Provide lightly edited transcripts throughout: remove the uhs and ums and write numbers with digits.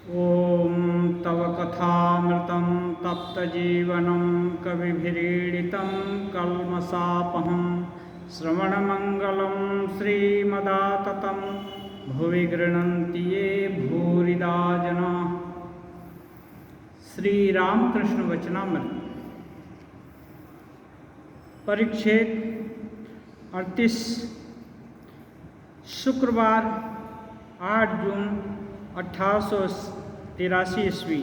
ॐ तव कथामृतं तप्तजीवनं कविभिरीडितं कल्मषापहं श्रवणमङ्गलं श्रीमदाततं भुवि गृह्णन्ति ये भूरिदा जनाः। श्री रामकृष्ण वचनामृत परिच्छेद 38 शुक्रवार 8 जून 1883 ईस्वी।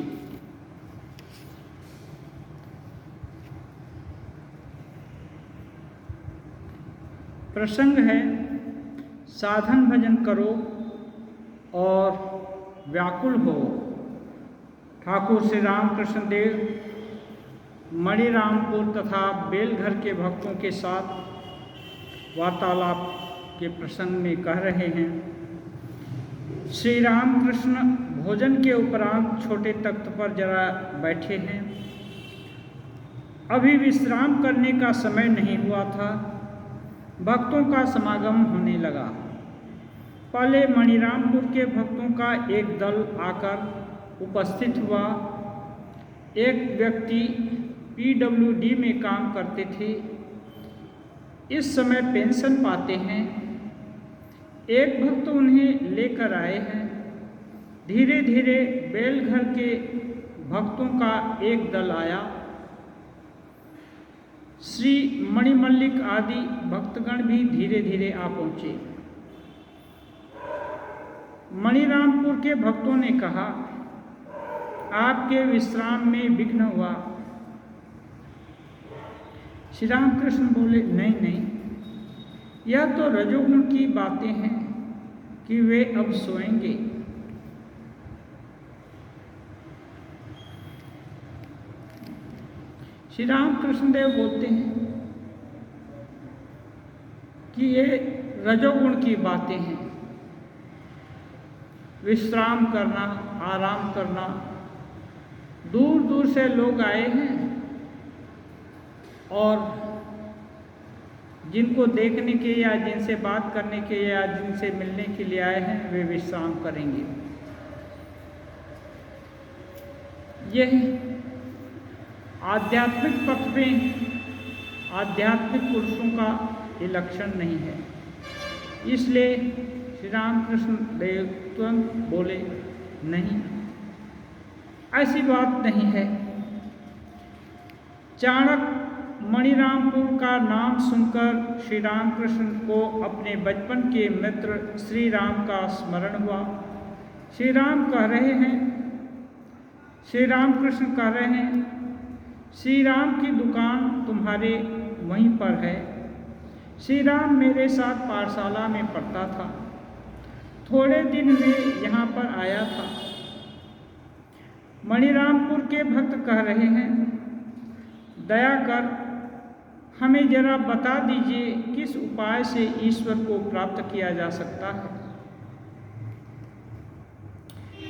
प्रसंग है साधन भजन करो और व्याकुल हो। ठाकुर श्री रामकृष्ण देव मणिरामपुर तथा बेलघर के भक्तों के साथ वार्तालाप के प्रसंग में कह रहे हैं। श्री रामकृष्ण भोजन के उपरांत छोटे तख्त पर जरा बैठे हैं। अभी विश्राम करने का समय नहीं हुआ था। भक्तों का समागम होने लगा। पहले मणिरामपुर के भक्तों का एक दल आकर उपस्थित हुआ। एक व्यक्ति PWD में काम करते थे, इस समय पेंशन पाते हैं। एक भक्त उन्हें लेकर आए हैं। धीरे धीरे बेलघर के भक्तों का एक दल आया। श्री मणिमल्लिक आदि भक्तगण भी धीरे धीरे आ पहुँचे। मणिरामपुर के भक्तों ने कहा, आपके विश्राम में विघ्न हुआ। श्री रामकृष्ण बोले, नहीं, यह तो रजोगुण की बातें हैं कि वे अब सोएंगे। श्री रामकृष्ण देव बोलते हैं कि ये रजोगुण की बातें हैं। विश्राम करना, आराम करना। दूर दूर से लोग आए हैं और जिनको देखने के या जिनसे बात करने के या जिनसे मिलने के लिए आए हैं, वे विश्राम करेंगे। यह आध्यात्मिक पथ में आध्यात्मिक पुरुषों का ये लक्षण नहीं है। इसलिए श्री रामकृष्ण देव तुरंत बोले, नहीं, ऐसी बात नहीं है। चाणक्य मणिरामपुर का नाम सुनकर श्री रामकृष्ण को अपने बचपन के मित्र श्री राम का स्मरण हुआ। श्री राम कह रहे हैं, श्री रामकृष्ण कह रहे हैं, श्री राम की दुकान तुम्हारे वहीं पर है। श्री राम मेरे साथ पाठशाला में पढ़ता था। थोड़े दिन में यहाँ पर आया था। मणिरामपुर के भक्त कह रहे हैं, दया कर हमें जरा बता दीजिए किस उपाय से ईश्वर को प्राप्त किया जा सकता है।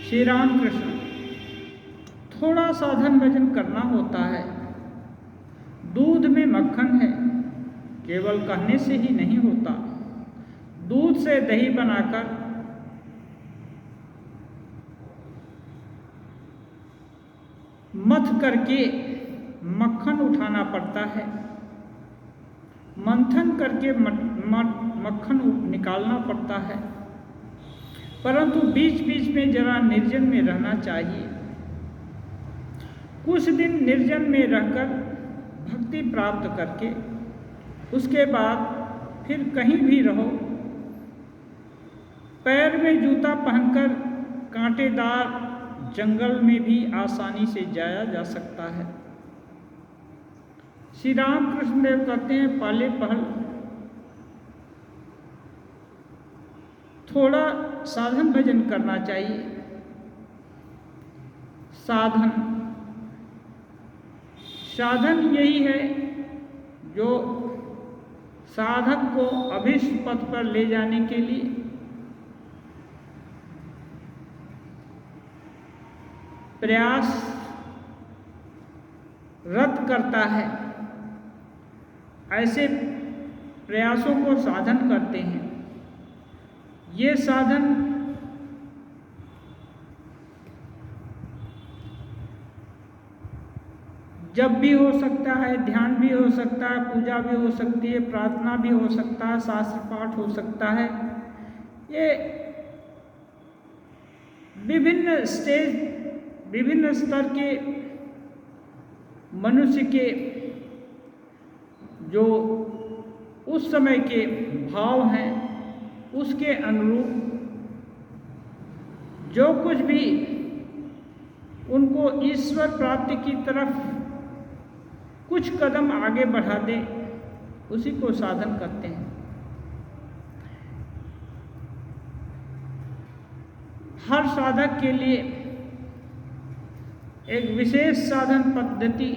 श्री रामकृष्ण, थोड़ा साधन भजन करना होता है। दूध में मक्खन है, केवल कहने से ही नहीं होता। दूध से दही बनाकर मथ करके मक्खन उठाना पड़ता है। मंथन करके मक्खन निकालना पड़ता है। परंतु बीच बीच में जरा निर्जन में रहना चाहिए। कुछ दिन निर्जन में रहकर भक्ति प्राप्त करके उसके बाद फिर कहीं भी रहो। पैर में जूता पहनकर कांटेदार जंगल में भी आसानी से जाया जा सकता है। श्री रामकृष्ण देव कहते हैं, पहले थोड़ा साधन भजन करना चाहिए। साधन यही है जो साधक को अभीष्ट पथ पर ले जाने के लिए प्रयासरत करता है। ऐसे प्रयासों को साधन करते हैं। ये साधन जप भी हो सकता है, ध्यान भी हो सकता है, पूजा भी हो सकती है, प्रार्थना भी हो सकता है, शास्त्र पाठ हो सकता है। ये विभिन्न स्टेज, विभिन्न स्तर के मनुष्य के जो उस समय के भाव हैं उसके अनुरूप जो कुछ भी उनको ईश्वर प्राप्ति की तरफ कुछ कदम आगे बढ़ा दे, उसी को साधन करते हैं। हर साधक के लिए एक विशेष साधन पद्धति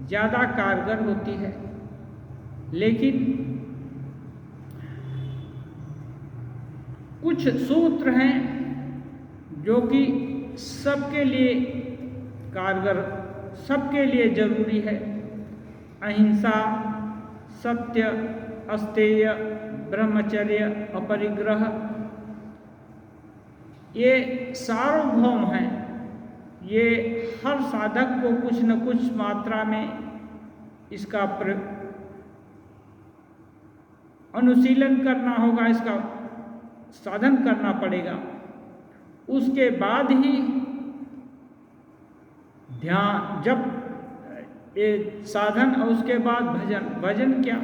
ज़्यादा कारगर होती है, लेकिन कुछ सूत्र हैं जो कि सबके लिए कारगर, सबके लिए जरूरी है। अहिंसा, सत्य, अस्तेय, ब्रह्मचर्य, अपरिग्रह, ये सार्वभौम हैं। ये हर साधक को कुछ न कुछ मात्रा में इसका अनुशीलन करना होगा, इसका साधन करना पड़ेगा। उसके बाद ही ध्यान, जब ये साधन और उसके बाद भजन। भजन क्या?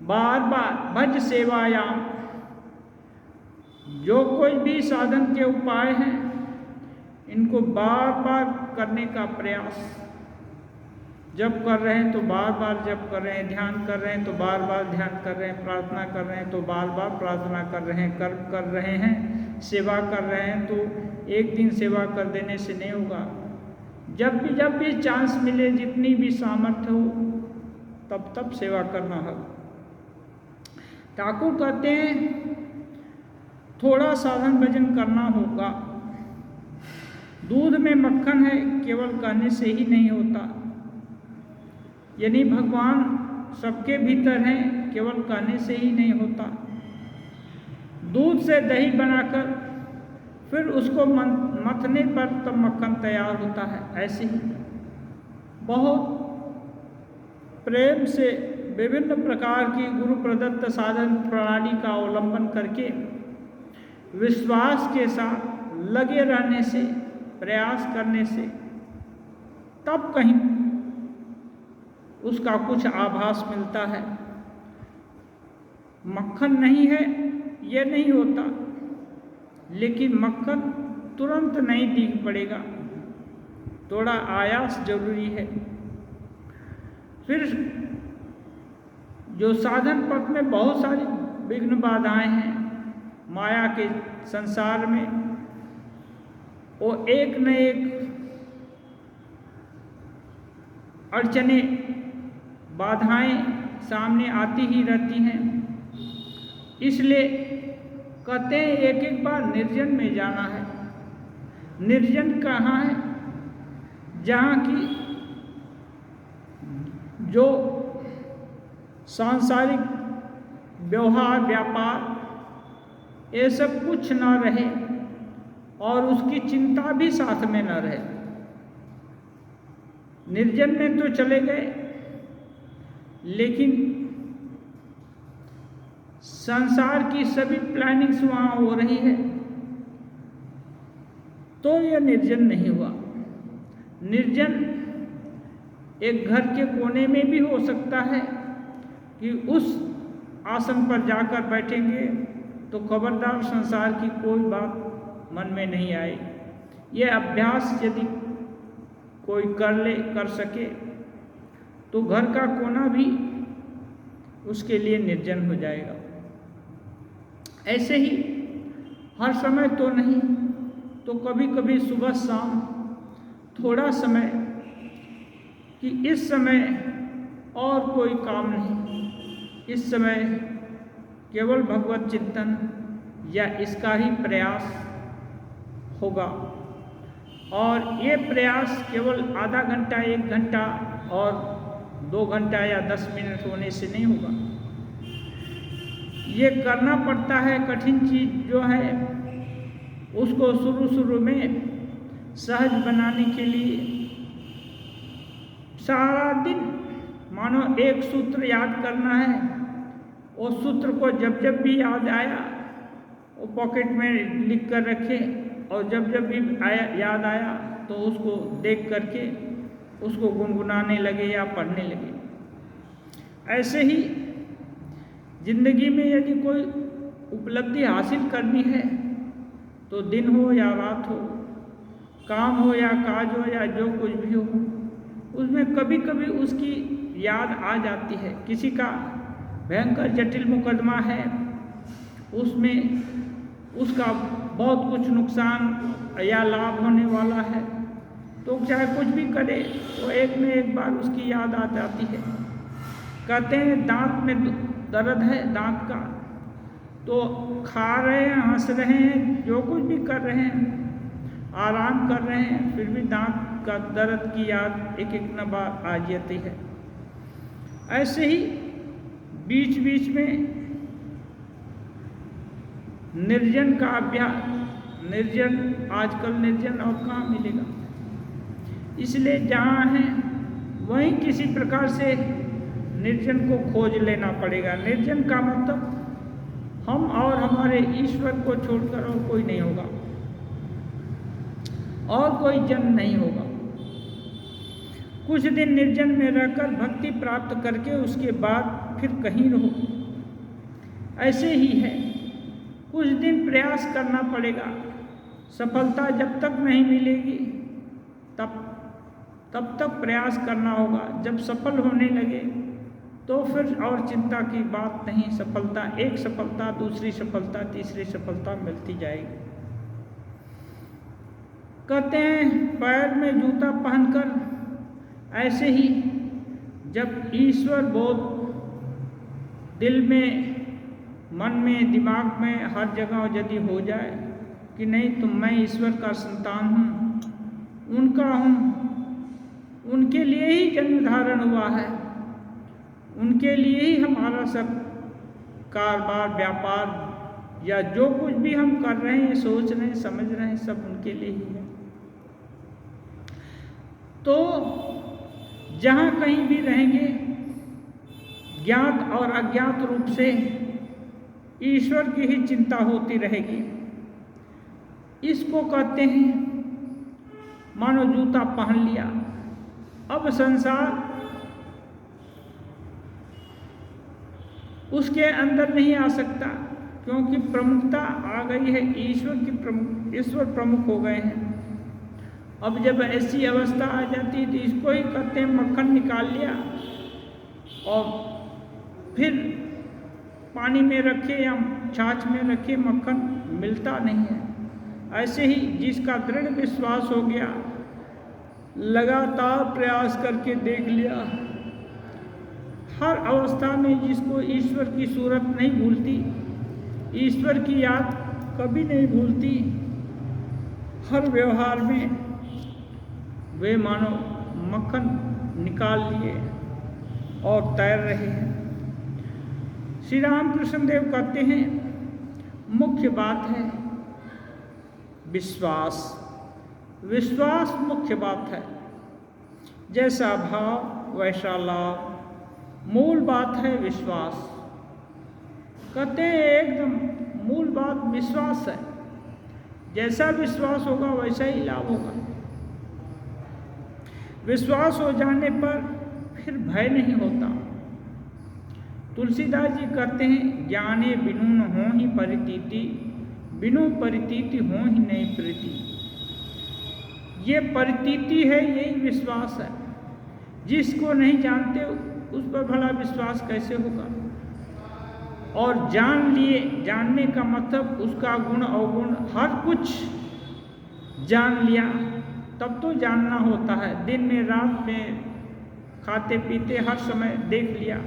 बार बार भज सेवायाम, जो कोई भी साधन के उपाय हैं इनको बार बार करने का प्रयास। जब कर रहे हैं तो बार बार जप कर रहे हैं, ध्यान कर रहे हैं तो बार बार ध्यान कर रहे हैं, प्रार्थना कर रहे हैं तो बार बार प्रार्थना कर रहे हैं, कर्म कर रहे हैं, सेवा कर रहे हैं। तो एक दिन सेवा कर देने से नहीं होगा। जब भी चांस मिले, जितनी भी सामर्थ्य हो, तब सेवा करना है। ठाकुर कहते हैं थोड़ा साधन भजन करना होगा। दूध में मक्खन है, केवल कहने से ही नहीं होता। यानी भगवान सबके भीतर हैं, केवल कहने से ही नहीं होता। दूध से दही बनाकर फिर उसको मथने पर तब मक्खन तैयार होता है। ऐसे ही बहुत प्रेम से विभिन्न प्रकार की गुरु प्रदत्त साधन प्रणाली का अवलंबन करके विश्वास के साथ लगे रहने से, प्रयास करने से तब कहीं उसका कुछ आभास मिलता है। मक्खन नहीं है ये नहीं होता, लेकिन मक्खन तुरंत नहीं दिख पड़ेगा, थोड़ा आयास जरूरी है। फिर जो साधन पथ में बहुत सारी विघ्न बाधाएं हैं माया के संसार में, वो एक न एक अड़चने, बाधाएं सामने आती ही रहती हैं। इसलिए कहते हैं एक एक बार निर्जन में जाना है। निर्जन कहाँ है? जहाँ की जो सांसारिक व्यवहार, व्यापार, ये सब कुछ ना रहे और उसकी चिंता भी साथ में न रहे। निर्जन में तो चले गए, लेकिन संसार की सभी प्लानिंग्स वहाँ हो रही है, तो यह निर्जन नहीं हुआ। निर्जन एक घर के कोने में भी हो सकता है कि उस आसन पर जाकर बैठेंगे तो खबरदार संसार की कोई बात मन में नहीं आए। यह अभ्यास यदि कोई कर सके तो घर का कोना भी उसके लिए निर्जन हो जाएगा। ऐसे ही हर समय तो नहीं, तो कभी कभी सुबह शाम थोड़ा समय कि इस समय और कोई काम नहीं, इस समय केवल भगवत चिंतन या इसका ही प्रयास होगा। और ये प्रयास केवल आधा घंटा, 1 घंटा और 2 घंटा या 10 मिनट होने से नहीं होगा। ये करना पड़ता है। कठिन चीज़ जो है उसको शुरू में सहज बनाने के लिए सारा दिन मानो एक सूत्र याद करना है। उस सूत्र को जब जब भी याद आया वो पॉकेट में लिख कर रखे, और जब जब भी याद आया तो उसको देख करके उसको गुनगुनाने लगे या पढ़ने लगे। ऐसे ही जिंदगी में यदि कोई उपलब्धि हासिल करनी है तो दिन हो या रात हो, काम हो या काज हो या जो कुछ भी हो, उसमें कभी कभी उसकी याद आ जाती है। किसी का भयंकर जटिल मुकदमा है, उसमें उसका बहुत कुछ नुकसान या लाभ होने वाला है, तो चाहे कुछ भी करे तो एक न एक बार उसकी याद आ जाती है। कहते हैं दांत में दर्द है दांत का, तो खा रहे हैं, हंस रहे हैं, जो कुछ भी कर रहे हैं, आराम कर रहे हैं, फिर भी दांत का दर्द की याद एक एक न बार आ जाती है। ऐसे ही बीच बीच में निर्जन का अभ्यास, निर्जन आजकल निर्जन और कहाँ मिलेगा, इसलिए जहाँ हैं वहीं किसी प्रकार से निर्जन को खोज लेना पड़ेगा। निर्जन का मतलब हम और हमारे ईश्वर को छोड़कर और कोई नहीं होगा, और कोई जन नहीं होगा। कुछ दिन निर्जन में रहकर भक्ति प्राप्त करके उसके बाद फिर कहीं रहो, ऐसे ही है। कुछ दिन प्रयास करना पड़ेगा, सफलता जब तक नहीं मिलेगी तब तक प्रयास करना होगा। जब सफल होने लगे तो फिर और चिंता की बात नहीं, सफलता, एक सफलता, दूसरी सफलता, तीसरी सफलता मिलती जाएगी। कहते हैं पैर में जूता पहनकर ऐसे ही जब ईश्वर बोध दिल में, मन में, दिमाग में, हर जगह यदि हो जाए कि नहीं तुम, मैं ईश्वर का संतान हूँ, उनका हूँ, उनके लिए ही जन्म धारण हुआ है, उनके लिए ही हमारा सब कारोबार, व्यापार या जो कुछ भी हम कर रहे हैं, सोच रहे हैं, समझ रहे हैं, सब उनके लिए ही है। तो जहाँ कहीं भी रहेंगे ज्ञात और अज्ञात रूप से ईश्वर की ही चिंता होती रहेगी। इसको कहते हैं मानो जूता पहन लिया, अब संसार उसके अंदर नहीं आ सकता, क्योंकि प्रमुखता आ गई है, ईश्वर प्रमुख हो गए हैं। अब जब ऐसी अवस्था आ जाती है तो इसको ही कहते हैं मक्खन निकाल लिया और फिर पानी में रखे या छाछ में रखे, मक्खन मिलता नहीं है। ऐसे ही जिसका दृढ़ विश्वास हो गया, लगातार प्रयास करके देख लिया, हर अवस्था में जिसको ईश्वर की सूरत नहीं भूलती, ईश्वर की याद कभी नहीं भूलती, हर व्यवहार में वे मानो मक्खन निकाल लिए और तैर रहे हैं। श्री रामकृष्ण देव कहते हैं मुख्य बात है विश्वास। विश्वास मुख्य बात है, जैसा भाव वैसा लाभ, मूल बात है विश्वास। कहते हैं एकदम मूल बात विश्वास है, जैसा विश्वास होगा वैसा ही लाभ होगा। विश्वास हो जाने पर फिर भय नहीं होता। तुलसीदास जी कहते हैं ज्ञाने बिनु न हो ही परितीति, बिनु परितीति हो ही नहीं प्रीति। ये परितीति है, यही विश्वास है। जिसको नहीं जानते उस पर भला विश्वास कैसे होगा। और जान लिए, जानने का मतलब उसका गुण अवगुण हर कुछ जान लिया, तब तो जानना होता है। दिन में रात में खाते पीते हर समय देख लिया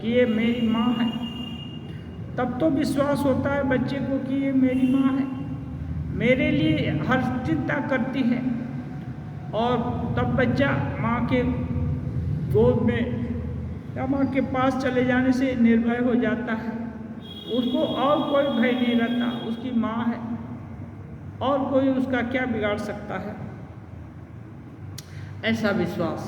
कि ये मेरी माँ है, तब तो विश्वास होता है बच्चे को कि ये मेरी माँ है, मेरे लिए हर चिंता करती है। और तब बच्चा माँ के गोद में या माँ के पास चले जाने से निर्भय हो जाता है, उसको और कोई भय नहीं रहता, उसकी माँ है और कोई उसका क्या बिगाड़ सकता है। ऐसा विश्वास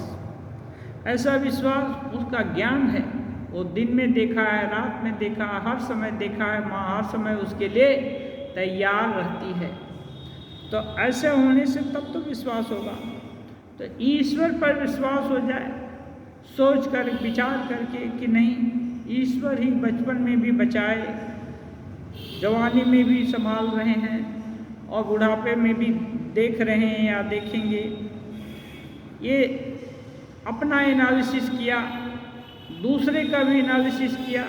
ऐसा विश्वास उसका ज्ञान है, वो दिन में देखा है, रात में देखा है, हर समय देखा है, माँ हर समय उसके लिए तैयार रहती है। तो ऐसे होने से तब तो विश्वास होगा। तो ईश्वर पर विश्वास हो जाए, सोच कर विचार करके कि नहीं, ईश्वर ही बचपन में भी बचाए, जवानी में भी संभाल रहे हैं और बुढ़ापे में भी देख रहे हैं या देखेंगे। ये अपना एनालिसिस किया, दूसरे का भी एनालिसिस किया।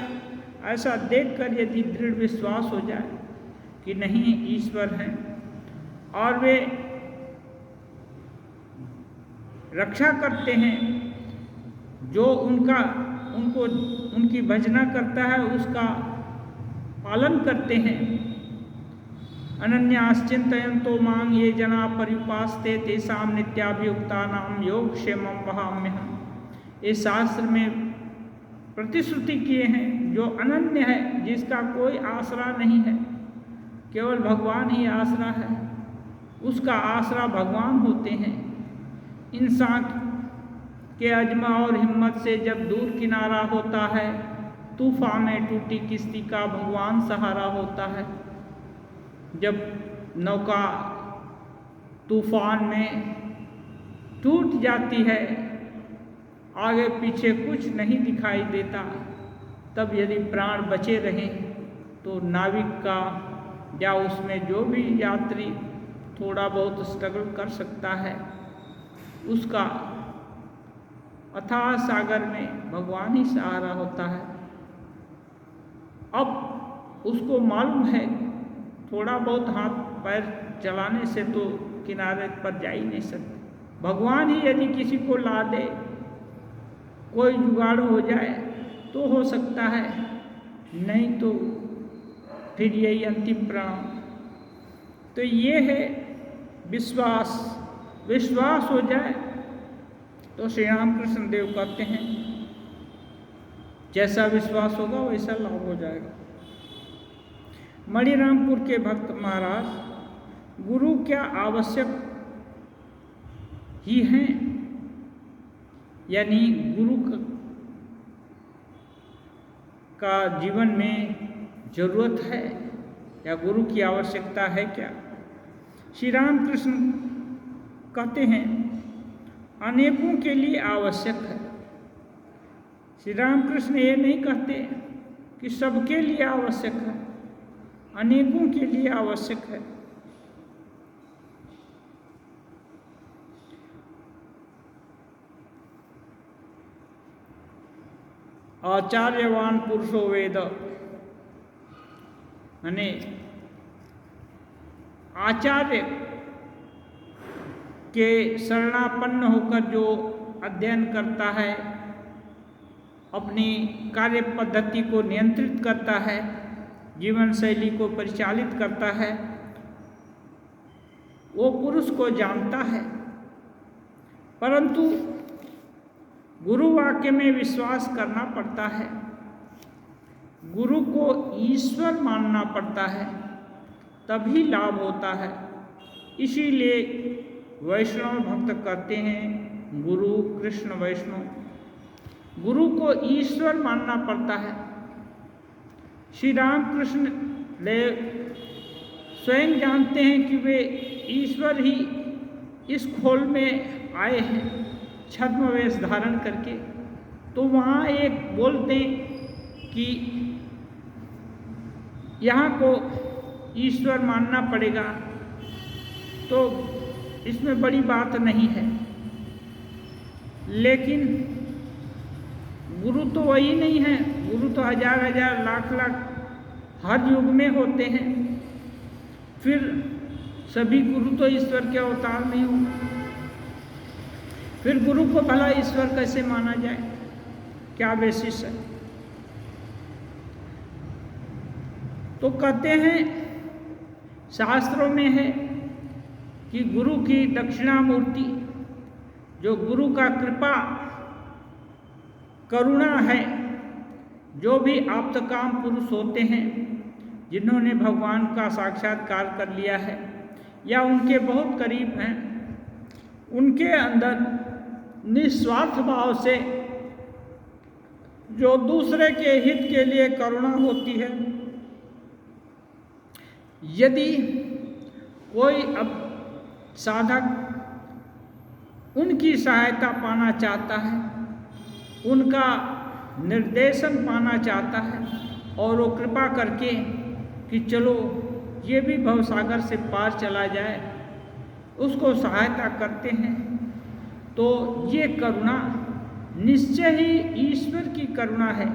ऐसा देखकर यदि दृढ़ विश्वास हो जाए कि नहीं ईश्वर हैं और वे रक्षा करते हैं, जो उनकी भजना करता है उसका पालन करते हैं। अनन्याश्चिन्तयन्तो मां ये जना पर्युपासते तेषां नित्याभियुक्तानां योगक्षेमं वहाम्यहम्। ये शास्त्र में प्रतिश्रुति किए हैं, जो अनन्य है, जिसका कोई आसरा नहीं है, केवल भगवान ही आसरा है, उसका आसरा भगवान होते हैं। इंसान के अजमा और हिम्मत से जब दूर किनारा होता है, तूफान में टूटी किश्ती का भगवान सहारा होता है। जब नौका तूफान में टूट जाती है, आगे पीछे कुछ नहीं दिखाई देता, तब यदि प्राण बचे रहें तो नाविक का या उसमें जो भी यात्री थोड़ा बहुत स्ट्रगल कर सकता है, उसका अथाह सागर में भगवान ही सहारा होता है। अब उसको मालूम है थोड़ा बहुत हाथ पैर चलाने से तो किनारे पर जा ही नहीं सकते। भगवान ही यदि किसी को ला दे, कोई जुगाड़ हो जाए तो हो सकता है, नहीं तो फिर यही अंतिम प्रणाम। तो ये है विश्वास। विश्वास हो जाए तो श्री रामकृष्ण देव कहते हैं जैसा विश्वास होगा वैसा लाभ हो जाएगा। मणिरामपुर के भक्त महाराज, गुरु क्या आवश्यक ही हैं, यानी गुरु का जीवन में जरूरत है या गुरु की आवश्यकता है क्या? श्री रामकृष्ण कहते हैं अनेकों के लिए आवश्यक है। श्री रामकृष्ण ये नहीं कहते कि सबके लिए आवश्यक है, अनेकों के लिए आवश्यक है। आचार्यवान पुरुषो वेद, यानी आचार्य के शरणापन्न होकर जो अध्ययन करता है, अपनी कार्य पद्धति को नियंत्रित करता है, जीवन शैली को परिचालित करता है, वो पुरुष को जानता है। परंतु गुरु वाक्य में विश्वास करना पड़ता है, गुरु को ईश्वर मानना पड़ता है, तभी लाभ होता है। इसीलिए वैष्णव भक्त कहते हैं गुरु कृष्ण वैष्णव। गुरु को ईश्वर मानना पड़ता है। श्री रामकृष्ण देव स्वयं जानते हैं कि वे ईश्वर ही इस खोल में आए हैं छद्म वेश धारण करके। तो वहाँ एक बोलते हैं कि यहाँ को ईश्वर मानना पड़ेगा, तो इसमें बड़ी बात नहीं है। लेकिन गुरु तो वही नहीं है, गुरु तो हजार हजार लाख लाख हर युग में होते हैं। फिर सभी गुरु तो ईश्वर के अवतार नहीं होंगे, फिर गुरु को भला ईश्वर कैसे माना जाए? क्या बेसिस है? तो कहते हैं शास्त्रों में है कि गुरु की दक्षिणामूर्ति, जो गुरु का कृपा करुणा है, जो भी आप्तकाम पुरुष होते हैं जिन्होंने भगवान का साक्षात्कार कर लिया है या उनके बहुत करीब हैं, उनके अंदर निस्वार्थ भाव से जो दूसरे के हित के लिए करुणा होती है। यदि कोई अब साधक उनकी सहायता पाना चाहता है, उनका निर्देशन पाना चाहता है और वो कृपा करके कि चलो ये भी भवसागर से पार चला जाए, उसको सहायता करते हैं, तो ये करुणा निश्चय ही ईश्वर की करुणा है।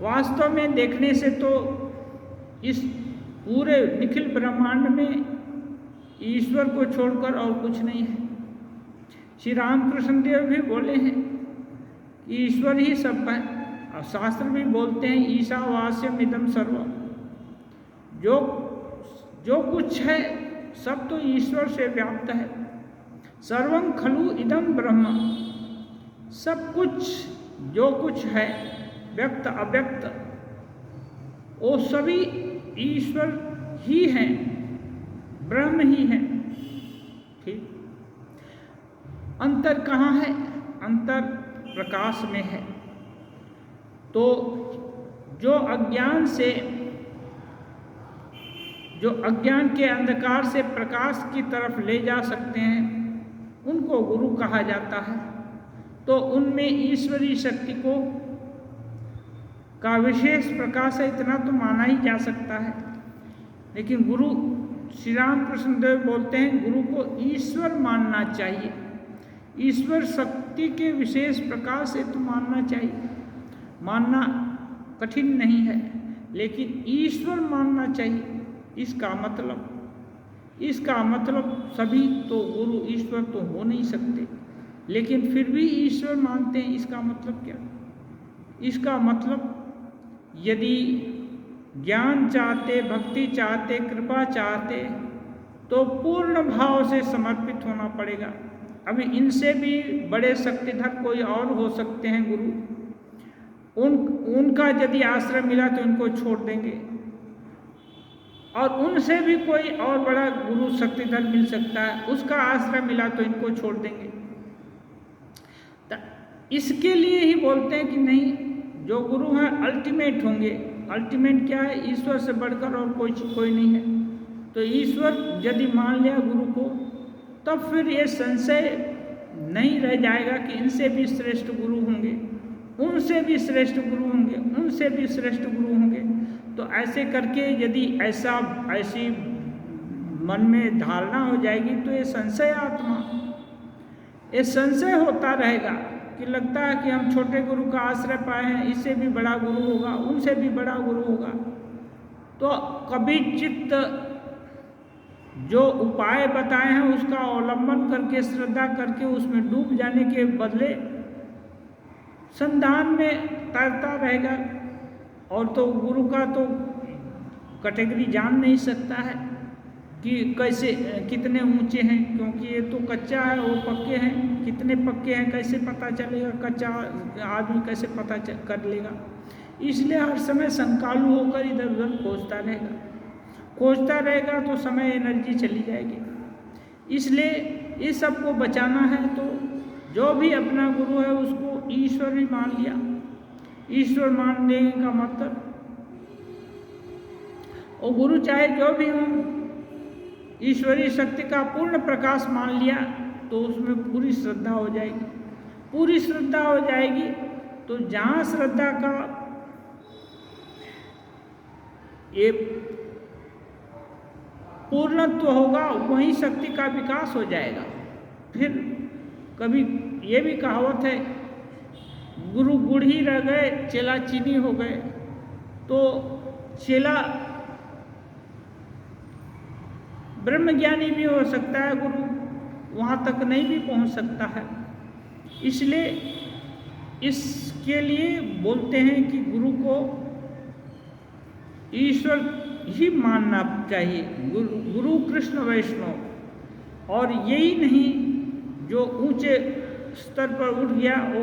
वास्तव में देखने से तो इस पूरे निखिल ब्रह्मांड में ईश्वर को छोड़कर और कुछ नहीं है। श्री रामकृष्ण देव भी बोले हैं कि ईश्वर ही सब है, और शास्त्र भी बोलते हैं ईशावास्यम इदम सर्वम, जो कुछ है सब तो ईश्वर से व्याप्त है। सर्वं खलु इदम ब्रह्म, सब कुछ जो कुछ है व्यक्त अव्यक्त वो सभी ईश्वर ही हैं, ब्रह्म ही हैं। ठीक, अंतर कहाँ है? अंतर प्रकाश में है। तो जो अज्ञान के अंधकार से प्रकाश की तरफ ले जा सकते हैं, उनको गुरु कहा जाता है। तो उनमें ईश्वरीय शक्ति का विशेष प्रकाश है, इतना तो माना ही जा सकता है। लेकिन गुरु श्री रामकृष्ण देव बोलते हैं गुरु को ईश्वर मानना चाहिए। ईश्वर शक्ति के विशेष प्रकाश से तो मानना चाहिए, मानना कठिन नहीं है, लेकिन ईश्वर मानना चाहिए। इसका मतलब सभी तो गुरु ईश्वर तो हो नहीं सकते, लेकिन फिर भी ईश्वर मानते हैं। इसका मतलब क्या? इसका मतलब यदि ज्ञान चाहते, भक्ति चाहते, कृपा चाहते, तो पूर्ण भाव से समर्पित होना पड़ेगा। अभी इनसे भी बड़े शक्तिधर कोई और हो सकते हैं गुरु, उनका यदि आश्रय मिला तो इनको छोड़ देंगे, और उनसे भी कोई और बड़ा गुरु शक्तिधर मिल सकता है, उसका आश्रय मिला तो इनको छोड़ देंगे। इसके लिए ही बोलते हैं कि नहीं, जो गुरु हैं अल्टीमेट होंगे। अल्टीमेट क्या है? ईश्वर से बढ़कर और कोई नहीं है। तो ईश्वर यदि मान लिया गुरु को, तब फिर ये संशय नहीं रह जाएगा कि इनसे भी श्रेष्ठ गुरु होंगे, उनसे भी श्रेष्ठ गुरु होंगे, उनसे भी श्रेष्ठ गुरु होंगे। तो ऐसे करके यदि ऐसी मन में धारणा हो जाएगी तो ये संशय आत्मा, ये संशय होता रहेगा कि लगता है कि हम छोटे गुरु का आश्रय पाए हैं, इससे भी बड़ा गुरु होगा, उनसे भी बड़ा गुरु होगा। तो कभी चित्त जो उपाय बताए हैं उसका अवलंबन करके, श्रद्धा करके उसमें डूब जाने के बदले संधान में तैरता रहेगा, और तो गुरु का तो कैटेगरी जान नहीं सकता है कि कैसे कितने ऊंचे हैं, क्योंकि ये तो कच्चा है, वो पक्के हैं। कितने पक्के हैं कैसे पता चलेगा? कच्चा आदमी कैसे पता कर लेगा? इसलिए हर समय संकालु होकर इधर उधर खोजता रहेगा तो समय एनर्जी चली जाएगी। इसलिए इस सब को बचाना है तो जो भी अपना गुरु है उसको ईश्वर भी मान लिया। ईश्वर मानने का मतलब, और गुरु चाहे जो भी हो, ईश्वरीय शक्ति का पूर्ण प्रकाश मान लिया तो उसमें पूरी श्रद्धा हो जाएगी। पूरी श्रद्धा हो जाएगी तो जहाँ श्रद्धा का ये पूर्णत्व होगा वहीं शक्ति का विकास हो जाएगा। फिर कभी ये भी कहावत है, गुरु गुड़ ही रह गए, चेला चीनी हो गए। तो चेला ब्रह्मज्ञानी भी हो सकता है, गुरु वहाँ तक नहीं भी पहुँच सकता है। इसलिए इसके लिए बोलते हैं कि गुरु को ईश्वर ही मानना चाहिए, गुरु कृष्ण वैष्णव। और यही नहीं, जो ऊंचे स्तर पर उठ गया वो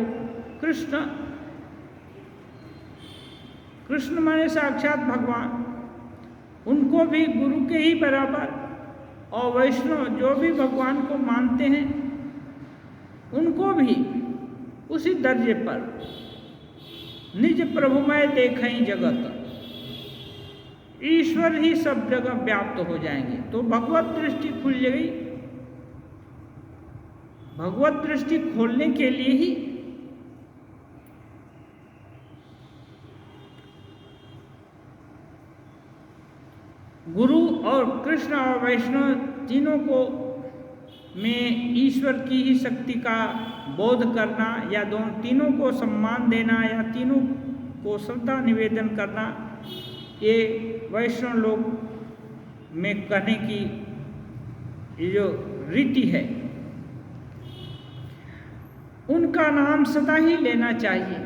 कृष्ण माने साक्षात भगवान, उनको भी गुरु के ही बराबर, और वैष्णव जो भी भगवान को मानते हैं उनको भी उसी दर्जे पर निज प्रभुमय देखें जगत, ईश्वर ही सब जगह व्याप्त हो जाएंगे। तो भगवत दृष्टि खुल गई। भगवत दृष्टि खोलने के लिए ही गुरु और कृष्ण और वैष्णव तीनों को में ईश्वर की ही शक्ति का बोध करना, या दोनों तीनों को सम्मान देना, या तीनों को श्रद्धा निवेदन करना, ये वैष्णव लोग में कहने की ये जो रीति है, उनका नाम सदा ही लेना चाहिए।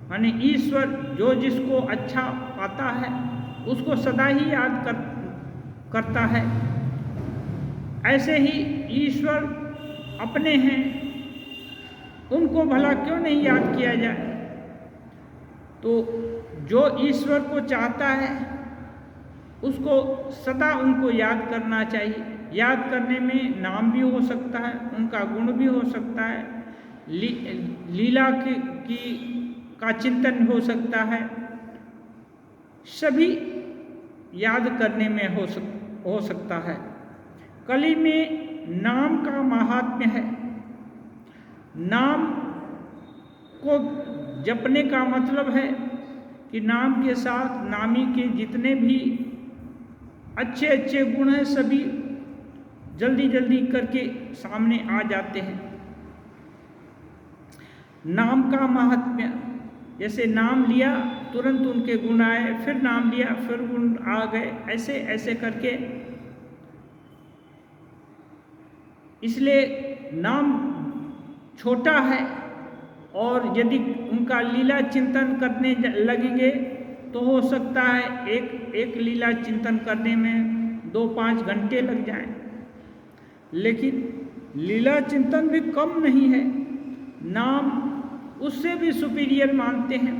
माने ईश्वर जो जिसको अच्छा पाता है उसको सदा ही याद करता है। ऐसे ही ईश्वर अपने हैं, उनको भला क्यों नहीं याद किया जाए। तो जो ईश्वर को चाहता है उसको सदा उनको याद करना चाहिए। याद करने में नाम भी हो सकता है, उनका गुण भी हो सकता है, लीला का चिंतन हो सकता है, सभी याद करने में हो सकता है। कली में नाम का महात्म्य है। नाम को जपने का मतलब है कि नाम के साथ नामी के जितने भी अच्छे अच्छे गुण हैं सभी जल्दी जल्दी करके सामने आ जाते हैं। नाम का महात्म्य, जैसे नाम लिया तुरंत उनके गुण आए, फिर नाम लिया फिर गुण आ गए, ऐसे ऐसे करके। इसलिए नाम छोटा है, और यदि उनका लीला चिंतन करने लगेंगे तो हो सकता है एक लीला चिंतन करने में 2-5 घंटे लग जाएं। लेकिन लीला चिंतन भी कम नहीं है, नाम उससे भी सुपीरियर मानते हैं,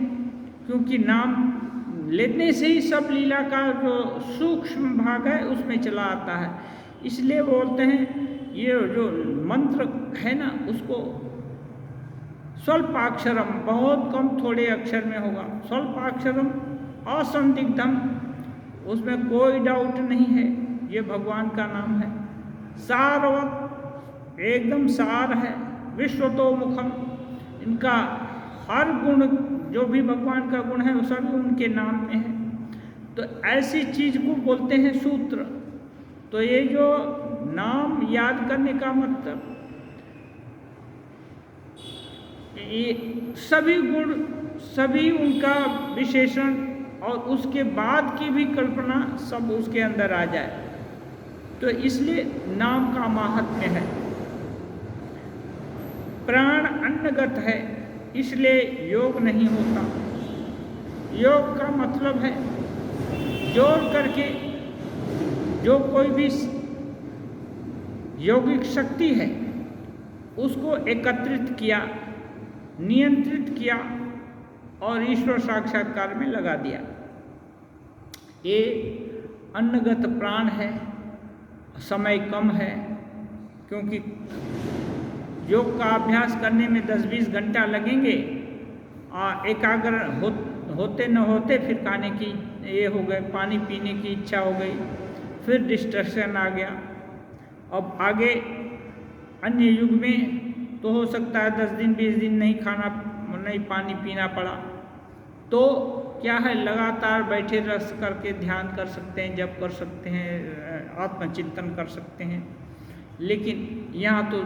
क्योंकि नाम लेने से ही सब लीला का जो सूक्ष्म भाग है उसमें चला आता है। इसलिए बोलते हैं ये जो मंत्र है ना, उसको स्वल्पाक्षरम, बहुत कम थोड़े अक्षर में होगा, स्वल्पाक्षरम असंदिग्धम, उसमें कोई डाउट नहीं है, ये भगवान का नाम है। सारवत, एकदम सार है। विश्वतोमुखम, इनका हर गुण जो भी भगवान का गुण है वो सभी उनके नाम में है। तो ऐसी चीज को बोलते हैं सूत्र। तो ये जो नाम याद करने का मतलब, ये सभी गुण, सभी उनका विशेषण और उसके बाद की भी कल्पना सब उसके अंदर आ जाए, तो इसलिए नाम का महात्म्य है। प्राण अन्नगत है, इसलिए योग नहीं होता। योग का मतलब है जोड़ करके जो कोई भी यौगिक शक्ति है उसको एकत्रित किया, नियंत्रित किया और ईश्वर साक्षात्कार में लगा दिया। ये अन्नगत प्राण है। समय कम है, क्योंकि योग का अभ्यास करने में 10-20 घंटा लगेंगे। एकाग्र होते न होते फिर खाने की ये हो गए, पानी पीने की इच्छा हो गई, फिर डिस्ट्रैक्शन आ गया। अब आगे अन्य युग में तो हो सकता है 10 दिन 20 दिन नहीं खाना नहीं पानी पीना पड़ा, तो क्या है लगातार बैठे रह करके ध्यान कर सकते हैं, जप कर सकते हैं, आत्मचिंतन कर सकते हैं। लेकिन यहाँ तो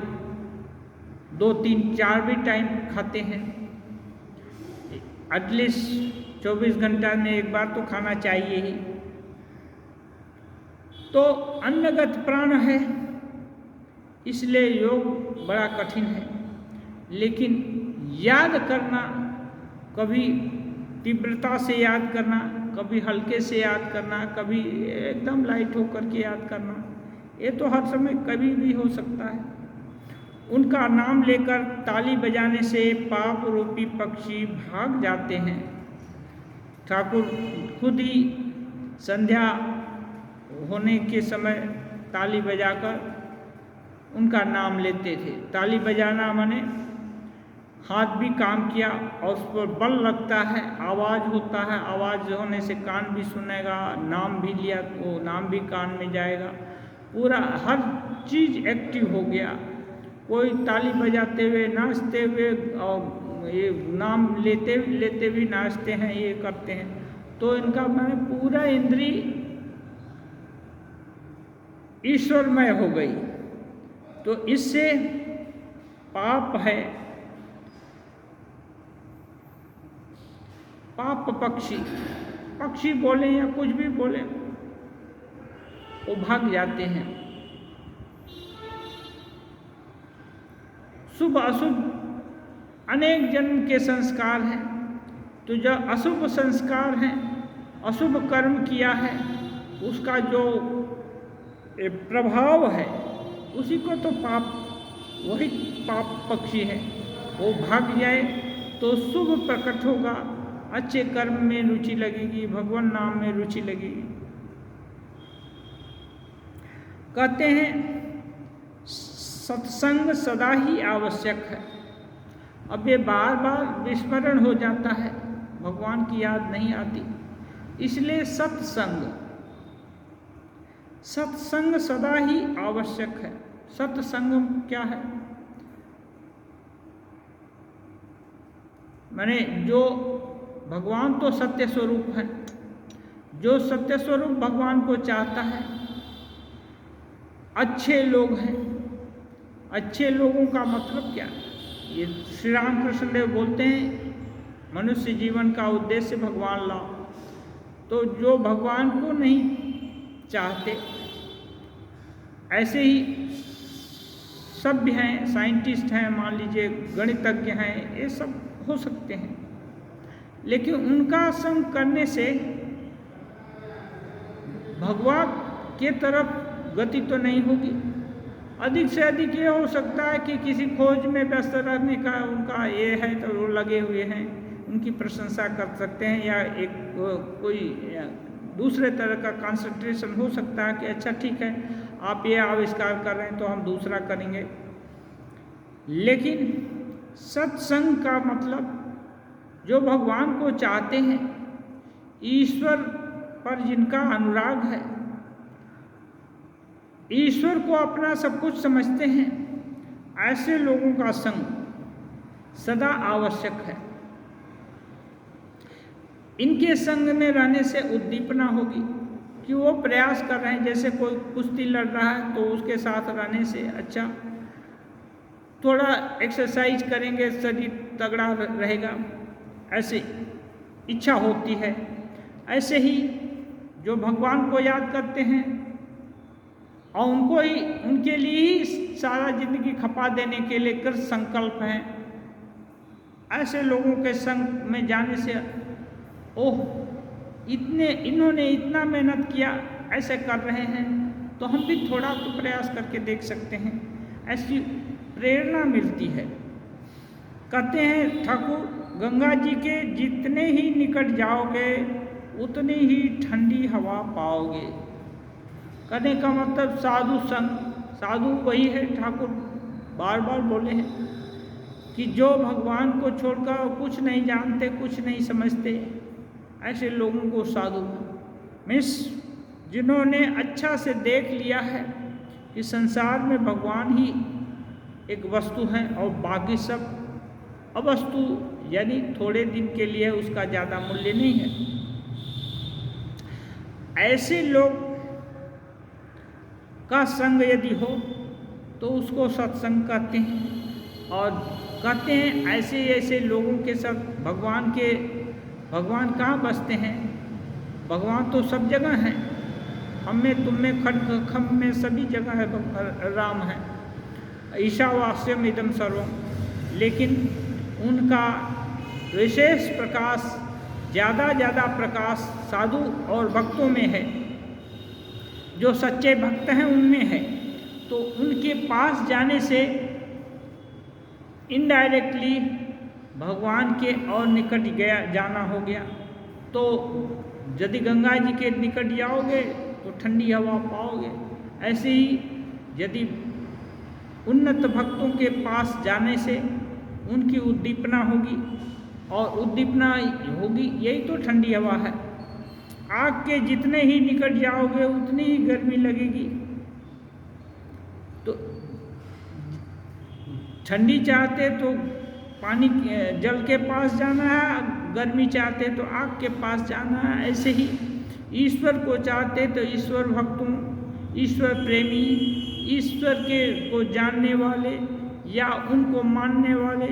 2-3-4 भी टाइम खाते हैं। एटलीस्ट 24 घंटा में एक बार तो खाना चाहिए ही। तो अन्नगत प्राण है, इसलिए योग बड़ा कठिन है। लेकिन याद करना, कभी तीव्रता से याद करना, कभी हल्के से याद करना, कभी एकदम लाइट होकर के याद करना, ये तो हर समय कभी भी हो सकता है। उनका नाम लेकर ताली बजाने से पाप रूपी पक्षी भाग जाते हैं। ठाकुर खुद ही संध्या होने के समय ताली बजाकर उनका नाम लेते थे। ताली बजाना माने हाथ भी काम किया और उस पर बल लगता है, आवाज़ होता है, आवाज़ होने से कान भी सुनेगा, नाम भी लिया तो नाम भी कान में जाएगा, पूरा हर चीज़ एक्टिव हो गया। कोई ताली बजाते हुए, नाचते हुए और ये नाम लेते लेते भी नाचते हैं, ये करते हैं, तो इनका मैंने पूरा इंद्रिय ईश्वरमय हो गई। तो इससे पाप है, पाप पक्षी बोले या कुछ भी बोले वो भाग जाते हैं। शुभ अशुभ अनेक जन्म के संस्कार हैं, तो जो अशुभ संस्कार हैं, अशुभ कर्म किया है, उसका जो प्रभाव है उसी को तो पाप, वही पाप पक्षी है। वो भाग जाए तो शुभ प्रकट होगा, अच्छे कर्म में रुचि लगेगी, भगवान नाम में रुचि लगेगी। कहते हैं सत्संग सदा ही आवश्यक है। अब ये बार बार विस्मरण हो जाता है, भगवान की याद नहीं आती, इसलिए सत्संग सदा ही आवश्यक है। सत्संग क्या है? माने जो भगवान तो सत्य स्वरूप है, जो सत्य स्वरूप भगवान को चाहता है, अच्छे लोग हैं। अच्छे लोगों का मतलब क्या? ये श्री रामकृष्ण देव बोलते हैं मनुष्य जीवन का उद्देश्य भगवान लाओ। तो जो भगवान को नहीं चाहते, ऐसे ही सभ्य हैं, साइंटिस्ट हैं, मान लीजिए गणितज्ञ हैं, ये सब हो सकते हैं, लेकिन उनका संग करने से भगवान के तरफ गति तो नहीं होगी। अधिक से अधिक ये हो सकता है कि किसी खोज में व्यस्त रहने का उनका ये है तो वो लगे हुए हैं, उनकी प्रशंसा कर सकते हैं, या एक कोई दूसरे तरह का कंसंट्रेशन हो सकता है कि अच्छा ठीक है आप ये आविष्कार कर रहे हैं तो हम दूसरा करेंगे। लेकिन सत्संग का मतलब जो भगवान को चाहते हैं, ईश्वर पर जिनका अनुराग है, ईश्वर को अपना सब कुछ समझते हैं, ऐसे लोगों का संग सदा आवश्यक है। इनके संग में रहने से उद्दीपना होगी कि वो प्रयास कर रहे हैं, जैसे कोई कुश्ती लड़ रहा है तो उसके साथ रहने से अच्छा थोड़ा एक्सरसाइज करेंगे, शरीर तगड़ा रहेगा, ऐसे इच्छा होती है। ऐसे ही जो भगवान को याद करते हैं और उनको ही, उनके लिए ही सारा जिंदगी खपा देने के लिए कृत संकल्प हैं, ऐसे लोगों के संग में जाने से ओह इन्होंने इतना मेहनत किया, ऐसे कर रहे हैं तो हम भी थोड़ा तो प्रयास करके देख सकते हैं, ऐसी प्रेरणा मिलती है। कहते हैं ठाकुर गंगा जी के जितने ही निकट जाओगे उतनी ही ठंडी हवा पाओगे। कहने का मतलब साधु संग, साधु वही है, ठाकुर बार बार बोले हैं कि जो भगवान को छोड़कर कुछ नहीं जानते, कुछ नहीं समझते, ऐसे लोगों को साधु मीन्स जिन्होंने अच्छा से देख लिया है कि संसार में भगवान ही एक वस्तु है और बाकी सब अवस्तु, यानी थोड़े दिन के लिए उसका ज़्यादा मूल्य नहीं है। ऐसे लोग का संग यदि हो तो उसको सत्संग कहते हैं। और कहते हैं ऐसे ऐसे लोगों के साथ भगवान कहाँ बसते हैं? भगवान तो सब जगह हैं, हम में तुम में खड़ खम में सभी जगह है, राम है, ईशावास्यम इदम सर्वम। लेकिन उनका विशेष प्रकाश, ज़्यादा प्रकाश साधु और भक्तों में है, जो सच्चे भक्त हैं उनमें है। तो उनके पास जाने से इनडायरेक्टली भगवान के और निकट जाना हो गया। तो यदि गंगा जी के निकट जाओगे तो ठंडी हवा पाओगे, ऐसे ही यदि उन्नत भक्तों के पास जाने से उनकी उद्दीपना होगी, और उद्दीपना होगी, यही तो ठंडी हवा है। आग के जितने ही निकट जाओगे उतनी ही गर्मी लगेगी। तो ठंडी चाहते तो पानी जल के पास जाना है, गर्मी चाहते तो आग के पास जाना है। ऐसे ही ईश्वर को चाहते तो ईश्वर भक्तों, ईश्वर प्रेमी, ईश्वर के को जानने वाले या उनको मानने वाले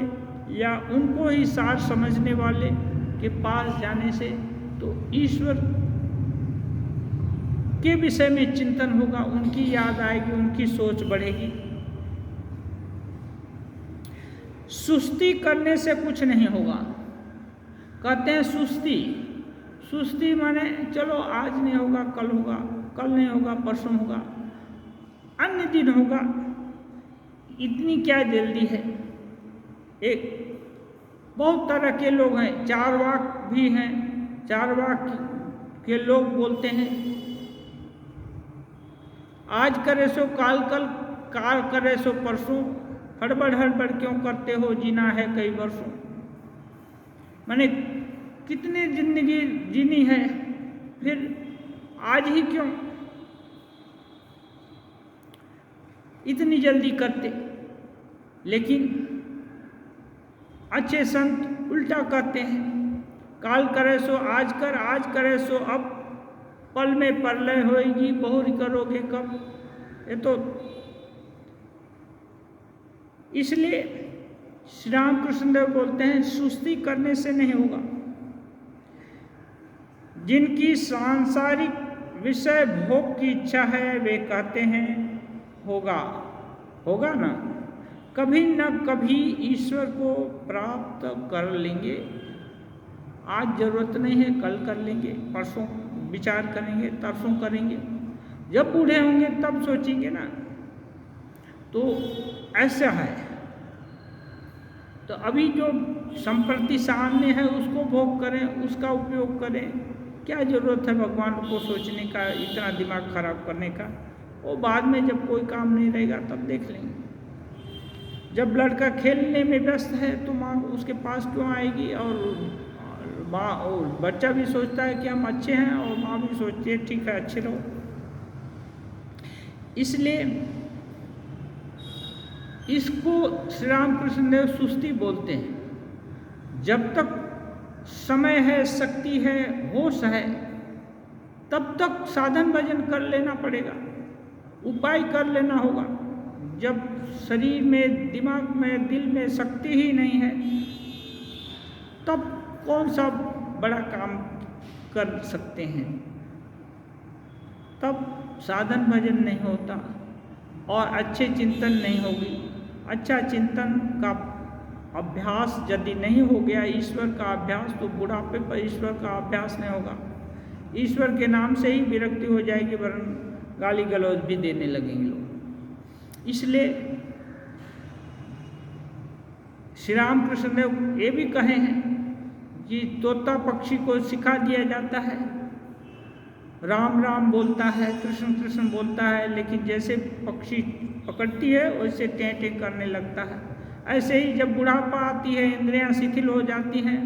या उनको ही सार समझने वाले के पास जाने से तो ईश्वर के विषय में चिंतन होगा, उनकी याद आएगी, उनकी सोच बढ़ेगी। सुस्ती करने से कुछ नहीं होगा। कहते हैं सुस्ती माने चलो आज नहीं होगा कल होगा, कल नहीं होगा परसों होगा, अन्य दिन होगा, इतनी क्या जल्दी है। एक बहुत तरह के लोग हैं, चारवाक भी हैं, चारवाक के लोग बोलते हैं आज करे सो काल करे सो परसों, हड़बड़ क्यों करते हो, जीना है कई वर्षों। माने कितनी जिंदगी जीनी है, फिर आज ही क्यों इतनी जल्दी करते। लेकिन अच्छे संत उल्टा कहते हैं, काल करे सो आज कर, आज करे सो अब, पल में प्रलय होएगी, बहुरी करोगे कब। ये तो इसलिए श्री रामकृष्ण देव बोलते हैं सुस्ती करने से नहीं होगा। जिनकी सांसारिक विषय भोग की इच्छा है वे कहते हैं होगा ना, कभी न कभी ईश्वर को प्राप्त कर लेंगे। आज जरूरत नहीं है, कल कर लेंगे, परसों विचार करेंगे, तरसों करेंगे, जब बूढ़े होंगे तब सोचेंगे ना। तो ऐसा है। तो अभी जो संप्रति सामने है उसको भोग करें, उसका उपयोग करें। क्या जरूरत है भगवान को सोचने का, इतना दिमाग खराब करने का। वो बाद में जब कोई काम नहीं रहेगा तब देख लेंगे। जब लड़का खेलने में व्यस्त है तो माँ उसके पास क्यों आएगी, और माँ और बच्चा भी सोचता है कि हम अच्छे हैं, और माँ भी सोचती है ठीक है अच्छे रहो। इसलिए इसको श्री रामकृष्ण देव सुस्ती बोलते हैं। जब तक समय है, शक्ति है, होश है, तब तक साधन भजन कर लेना पड़ेगा, उपाय कर लेना होगा। जब शरीर में, दिमाग में, दिल में शक्ति ही नहीं है तब कौन सा बड़ा काम कर सकते हैं। तब साधन भजन नहीं होता और अच्छे चिंतन नहीं होगी। अच्छा चिंतन का अभ्यास यदि नहीं हो गया, ईश्वर का अभ्यास, तो बुढ़ापे पर ईश्वर का अभ्यास नहीं होगा। ईश्वर के नाम से ही विरक्ति हो जाएगी, वरन गाली गलौज भी देने लगेंगे लोग। इसलिए श्री रामकृष्ण देव ये भी कहे हैं कि तोता पक्षी को सिखा दिया जाता है, राम राम बोलता है, कृष्ण कृष्ण बोलता है, लेकिन जैसे पक्षी पकड़ती है वैसे टें टें करने लगता है। ऐसे ही जब बुढ़ापा आती है, इंद्रियां शिथिल हो जाती हैं,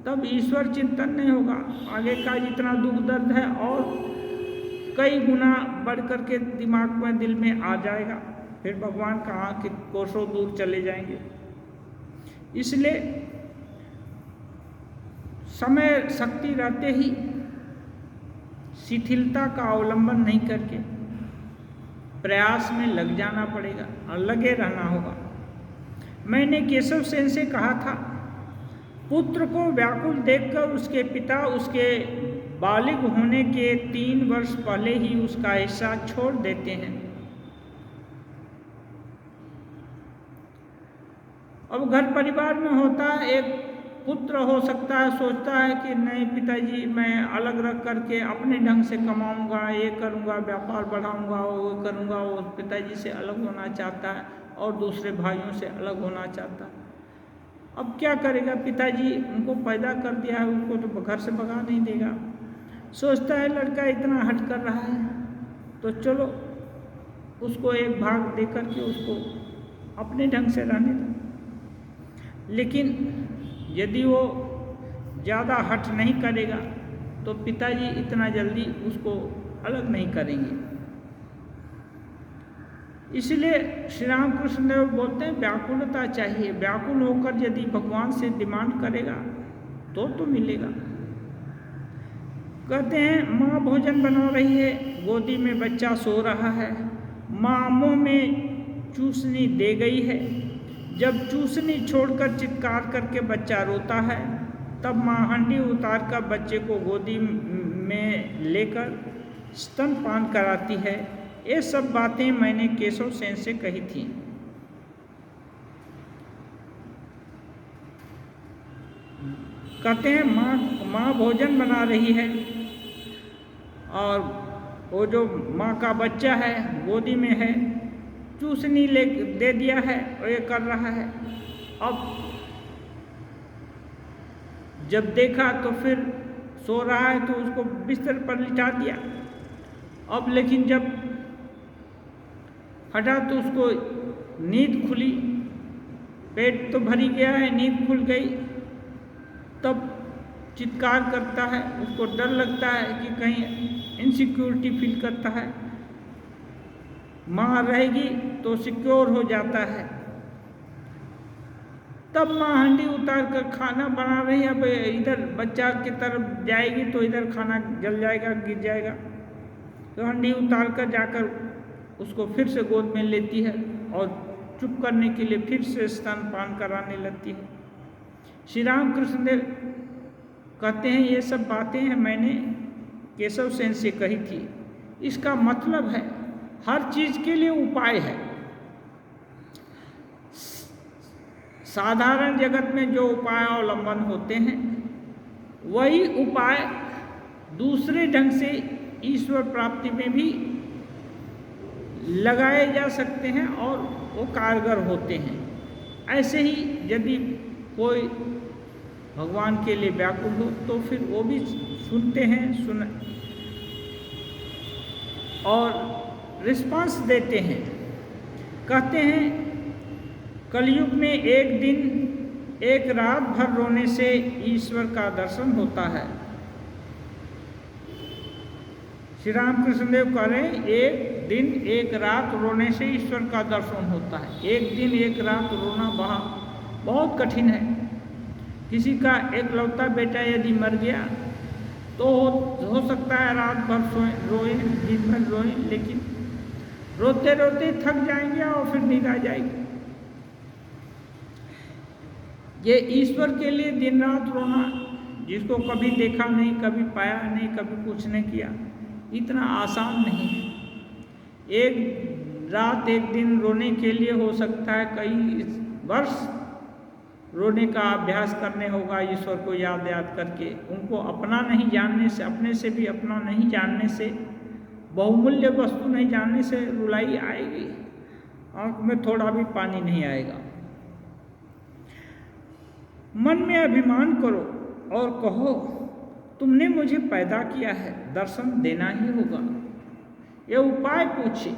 तब ईश्वर चिंतन नहीं होगा। आगे का जितना दुख दर्द है और कई गुना बढ़ कर के दिमाग में, दिल में आ जाएगा। फिर भगवान कहाँ कि कोसों दूर चले जाएंगे। इसलिए समय शक्ति रहते ही शिथिलता का अवलंबन नहीं करके प्रयास में लग जाना पड़ेगा और लगे रहना होगा। मैंने केशव सेन से कहा था, पुत्र को व्याकुल देखकर उसके पिता उसके बालिग होने के 3 वर्ष पहले ही उसका हिस्सा छोड़ देते हैं। अब घर परिवार में होता है, एक पुत्र हो सकता है, सोचता है कि नहीं पिताजी मैं अलग रख करके अपने ढंग से कमाऊंगा, ये करूंगा, व्यापार बढ़ाऊंगा, वो करूंगा। वो पिताजी से अलग होना चाहता है और दूसरे भाइयों से अलग होना चाहता है। अब क्या करेगा, पिताजी उनको पैदा कर दिया है, उनको तो घर से भगा नहीं देगा। सोचता है लड़का इतना हट कर रहा है तो चलो उसको एक भाग दे करके उसको अपने ढंग से रहने दो। लेकिन यदि वो ज़्यादा हठ नहीं करेगा तो पिताजी इतना जल्दी उसको अलग नहीं करेंगे। इसलिए श्री रामकृष्ण देव बोलते हैं व्याकुलता चाहिए। व्याकुल होकर यदि भगवान से डिमांड करेगा तो मिलेगा। कहते हैं माँ भोजन बना रही है, गोदी में बच्चा सो रहा है, माँ मुँह में चूसनी दे गई है। जब चूसनी छोड़कर चित्कार करके बच्चा रोता है तब माँ हंडी उतार कर बच्चे को गोदी में लेकर स्तनपान कराती है। ये सब बातें मैंने केशव सेन से कही थी। कहते हैं माँ भोजन बना रही है और वो जो माँ का बच्चा है गोदी में है, चूसनी दे दिया है और ये कर रहा है। अब जब देखा तो फिर सो रहा है तो उसको बिस्तर पर लिटा दिया। अब लेकिन जब हटा तो उसको नींद खुली, पेट तो भरी गया है, नींद खुल गई। तब चित्कार करता है, उसको डर लगता है कि कहीं इनसिक्योरिटी फील करता है। माँ रहेगी तो सिक्योर हो जाता है। तब माँ हंडी उतार कर खाना बना रही है। अब इधर बच्चा की तरफ जाएगी तो इधर खाना जल जाएगा, गिर जाएगा। तो हंडी उतार कर जाकर उसको फिर से गोद में लेती है और चुप करने के लिए फिर से स्तनपान कराने लगती है। श्री रामकृष्ण देव कहते हैं ये सब बातें हैं मैंने केशव सेन से कही थी। इसका मतलब है हर चीज़ के लिए उपाय है। साधारण जगत में जो उपाय अवलंबन होते हैं वही उपाय दूसरे ढंग से ईश्वर प्राप्ति में भी लगाए जा सकते हैं और वो कारगर होते हैं। ऐसे ही यदि कोई भगवान के लिए व्याकुल हो तो फिर वो भी सुनते हैं और रिस्पांस देते हैं। कहते हैं कलयुग में एक दिन एक रात भर रोने से ईश्वर का दर्शन होता है। श्री रामकृष्ण देव कह रहे हैं एक दिन एक रात रोने से ईश्वर का दर्शन होता है। एक दिन एक रात रोना बहुत कठिन है। किसी का एकलौता बेटा यदि मर गया तो हो सकता है रात भर रोए, दिन भर रोए, लेकिन रोते रोते थक जाएंगे और फिर नींद आ जाएगी। ये ईश्वर के लिए दिन रात रोना, जिसको कभी देखा नहीं, कभी पाया नहीं, कभी कुछ नहीं किया, इतना आसान नहीं है। एक रात एक दिन रोने के लिए हो सकता है कई वर्ष रोने का अभ्यास करने होगा ईश्वर को याद करके। उनको अपना नहीं जानने से, अपने से भी अपना नहीं जानने से, बहुमूल्य वस्तु नहीं जानने से रुलाई आएगी, आँख में थोड़ा भी पानी नहीं आएगा। मन में अभिमान करो और कहो तुमने मुझे पैदा किया है, दर्शन देना ही होगा। ये उपाय पूछे।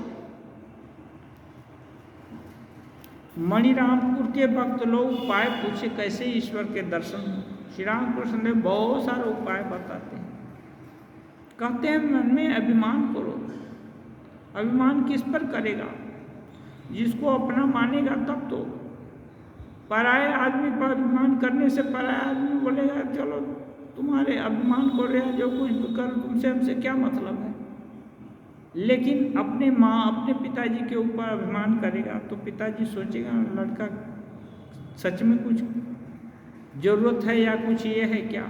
मणिरामपुर के भक्त लोग उपाय पूछे कैसे ईश्वर के दर्शन हो। श्री रामकृष्ण देव बहुत सारे उपाय बताते हैं। कहते हैं मन में अभिमान करो। अभिमान किस पर करेगा? जिसको अपना मानेगा तब तो। पराये आदमी पर अभिमान करने से पराया आदमी बोलेगा चलो तुम्हारे अभिमान को रहे, जो कुछ कर तुमसे हमसे क्या मतलब है। लेकिन अपने माँ अपने पिताजी के ऊपर अभिमान करेगा तो पिताजी सोचेगा लड़का सच में कुछ ज़रूरत है या कुछ ये है क्या,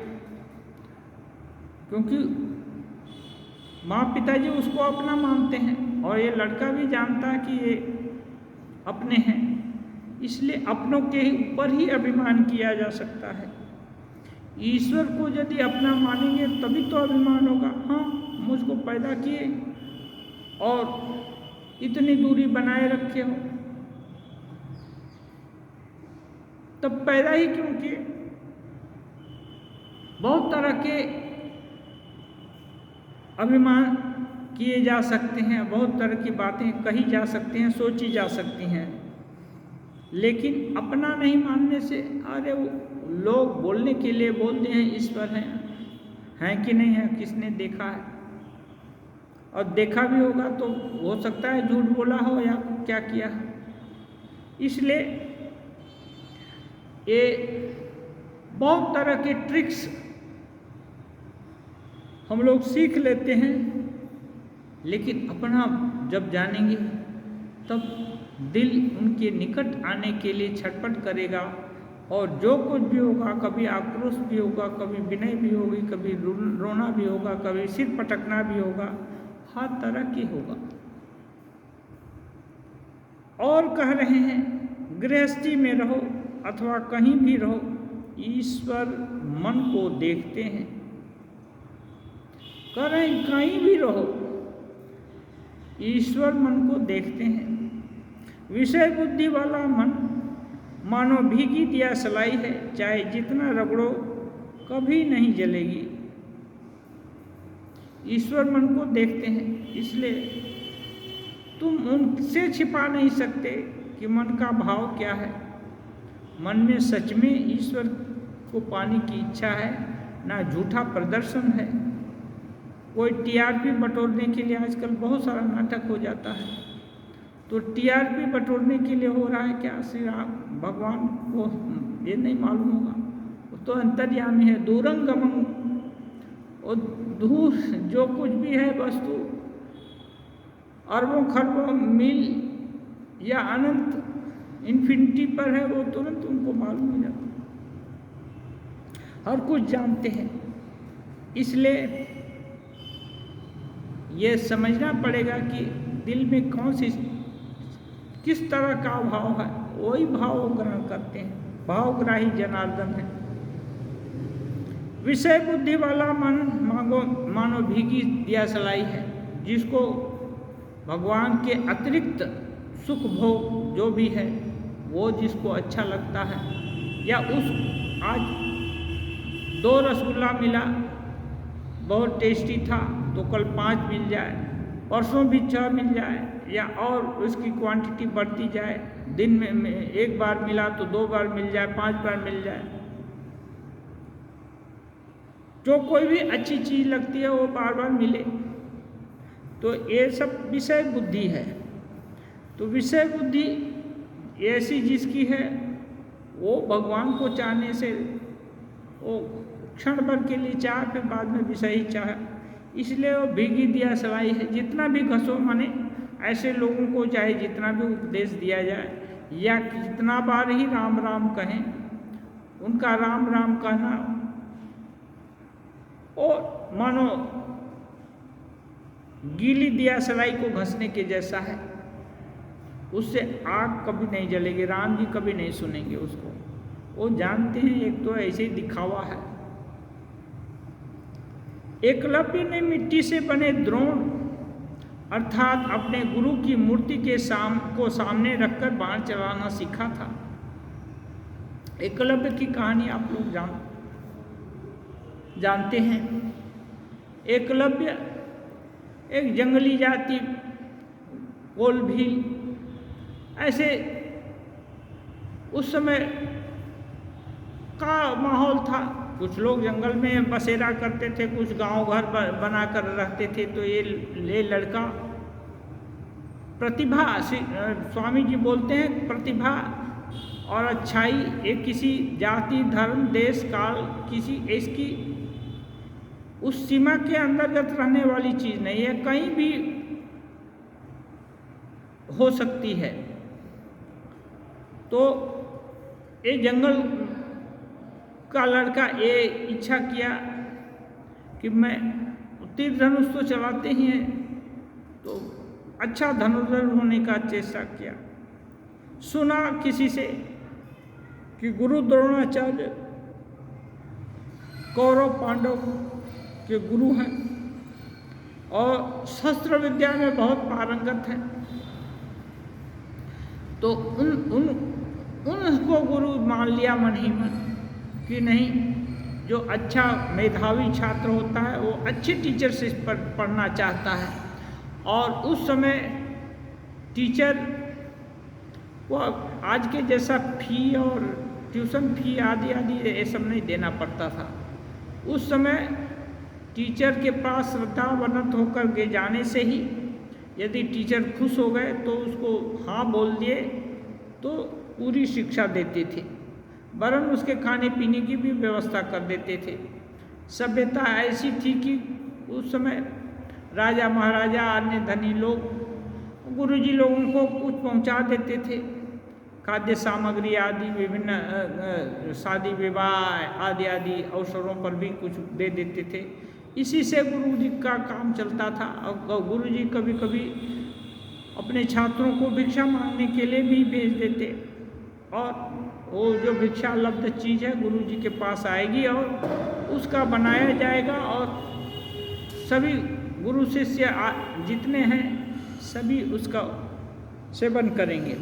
क्योंकि माँ पिताजी उसको अपना मानते हैं और ये लड़का भी जानता है कि ये अपने हैं, इसलिए अपनों के ऊपर ही अभिमान किया जा सकता है। ईश्वर को यदि अपना मानेंगे तभी तो अभिमान होगा। हाँ, मुझको पैदा किए और इतनी दूरी बनाए रखे हो, तब पैदा ही क्यों किए। बहुत तरह के अभिमान किए जा सकते हैं, बहुत तरह की बातें कही जा सकती हैं, सोची जा सकती हैं। लेकिन अपना नहीं मानने से, अरे वो लोग बोलने के लिए बोलते हैं ईश्वर हैं कि नहीं है, किसने देखा है, और देखा भी होगा तो हो सकता है झूठ बोला हो या क्या किया। इसलिए ये बहुत तरह के ट्रिक्स हम लोग सीख लेते हैं, लेकिन अपना जब जानेंगे तब दिल उनके निकट आने के लिए छटपट करेगा, और जो कुछ भी होगा, कभी आक्रोश भी होगा, कभी विनय भी होगी, कभी रोना भी होगा, कभी सिर पटकना भी होगा, हर तरह की होगा। और कह रहे हैं गृहस्थी में रहो अथवा कहीं भी रहो, ईश्वर मन को देखते हैं। कह रहे हैं कहीं भी रहो ईश्वर मन को देखते हैं। विषय बुद्धि वाला मन मानो भीगी दिया सलाई है, चाहे जितना रगड़ो कभी नहीं जलेगी। ईश्वर मन को देखते हैं, इसलिए तुम उनसे छिपा नहीं सकते कि मन का भाव क्या है। मन में सच में ईश्वर को पाने की इच्छा है, ना झूठा प्रदर्शन है। कोई टीआरपी बटोरने के लिए आजकल बहुत सारा नाटक हो जाता है, तो टीआरपी बटोरने के लिए हो रहा है क्या? श्री राम भगवान को ये नहीं मालूम होगा, वो तो अंतर्यामी है, दूरंगमं, और दूर जो कुछ भी है वस्तु अरबों खरबों मील या अनंत इन्फिनिटी पर है, वो तुरंत उनको मालूम हो जाता है, हर कुछ जानते हैं। इसलिए ये समझना पड़ेगा कि दिल में कौन सी किस तरह का भाव है, वही भाव ग्रहण करते हैं। भावग्राही जनार्दन है। विषय बुद्धि वाला मन मानो भीगी दिया सलाई है, जिसको भगवान के अतिरिक्त सुख भोग जो भी है वो जिसको अच्छा लगता है, या उस आज 2 रसगुल्ला मिला बहुत टेस्टी था तो कल 5 मिल जाए, परसों भी 6 मिल जाए, या और उसकी क्वांटिटी बढ़ती जाए, दिन में 1 बार मिला तो 2 बार मिल जाए, 5 बार मिल जाए। जो कोई भी अच्छी चीज़ लगती है वो बार बार मिले, तो ये सब विषय बुद्धि है। तो विषय बुद्धि ऐसी जिसकी है वो भगवान को चाहने से वो क्षण भर के लिए चाह, फिर बाद में विषय ही चाह, इसलिए वो भीगी दिया सलाई है। जितना भी घसो माने ऐसे लोगों को चाहे जितना भी उपदेश दिया जाए या कितना बार ही राम राम कहें, उनका राम राम कहना और मानो गीली दिया सलाई को घसने के जैसा है, उससे आग कभी नहीं जलेगी। राम जी कभी नहीं सुनेंगे उसको, वो जानते हैं एक तो ऐसे ही दिखावा है। एकलव्य ने मिट्टी से बने द्रोण अर्थात अपने गुरु की मूर्ति के सामने रखकर बाण चलाना सीखा था। एकलव्य की कहानी आप लोग जानते हैं। एकलव्य एक जंगली जाति कोल भील, ऐसे उस समय का माहौल था। कुछ लोग जंगल में बसेरा करते थे, कुछ गांव घर बनाकर रहते थे। तो ये लड़का प्रतिभा, स्वामी जी बोलते हैं प्रतिभा और अच्छाई एक किसी जाति धर्म देश काल किसी इसकी उस सीमा के अंतर्गत रहने वाली चीज़ नहीं है, कहीं भी हो सकती है। तो ये जंगल का लड़का ये इच्छा किया कि मैं तीर धनुष तो चलाते ही हैं, तो अच्छा धनुर्धर होने का चेष्टा किया। सुना किसी से कि गुरु द्रोणाचार्य कौरव पांडव के गुरु हैं और शस्त्र विद्या में बहुत पारंगत हैं, तो उनको गुरु मान लिया मन ही मन कि नहीं, जो अच्छा मेधावी छात्र होता है वो अच्छे टीचर से पढ़ना चाहता है। और उस समय टीचर वो आज के जैसा फी और ट्यूशन फी आदि आदि ये सब नहीं देना पड़ता था। उस समय टीचर के पास श्रद्धावनत होकर के जाने से ही यदि टीचर खुश हो गए तो उसको हाँ बोल दिए तो पूरी शिक्षा देते थे, वरन उसके खाने पीने की भी व्यवस्था कर देते थे। सभ्यता ऐसी थी कि उस समय राजा महाराजा अन्य धनी लोग गुरुजी लोगों को कुछ पहुंचा देते थे, खाद्य सामग्री आदि, विभिन्न शादी विवाह आदि आदि अवसरों पर भी कुछ दे देते थे। इसी से गुरुजी का काम चलता था। और गुरुजी कभी कभी अपने छात्रों को भिक्षा मांगने के लिए भी भेज देते, और वो जो भिक्षा लब्ध चीज़ है गुरुजी के पास आएगी और उसका बनाया जाएगा, और सभी गुरु शिष्य जितने हैं सभी उसका सेवन करेंगे।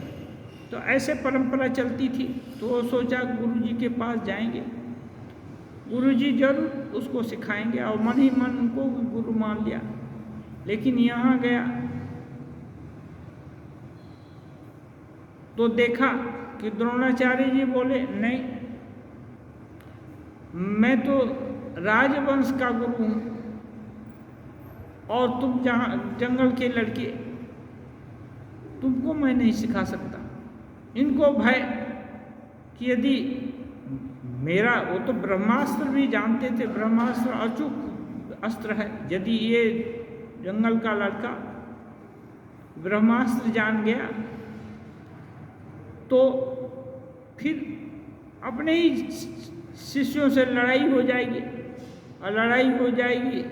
तो ऐसे परंपरा चलती थी। तो वो सोचा गुरुजी के पास जाएंगे, गुरुजी जरूर उसको सिखाएंगे, और मन ही मन उनको गुरु मान लिया। लेकिन यहाँ गया तो देखा कि द्रोणाचार्य जी बोले, नहीं, मैं तो राजवंश का गुरु हूँ और तुम जहाँ जंगल के लड़के, तुमको मैं नहीं सिखा सकता। इनको भय कि यदि मेरा, वो तो ब्रह्मास्त्र भी जानते थे, ब्रह्मास्त्र अचूक अस्त्र है, यदि ये जंगल का लड़का ब्रह्मास्त्र जान गया तो फिर अपने ही शिष्यों से लड़ाई हो जाएगी, और लड़ाई हो जाएगी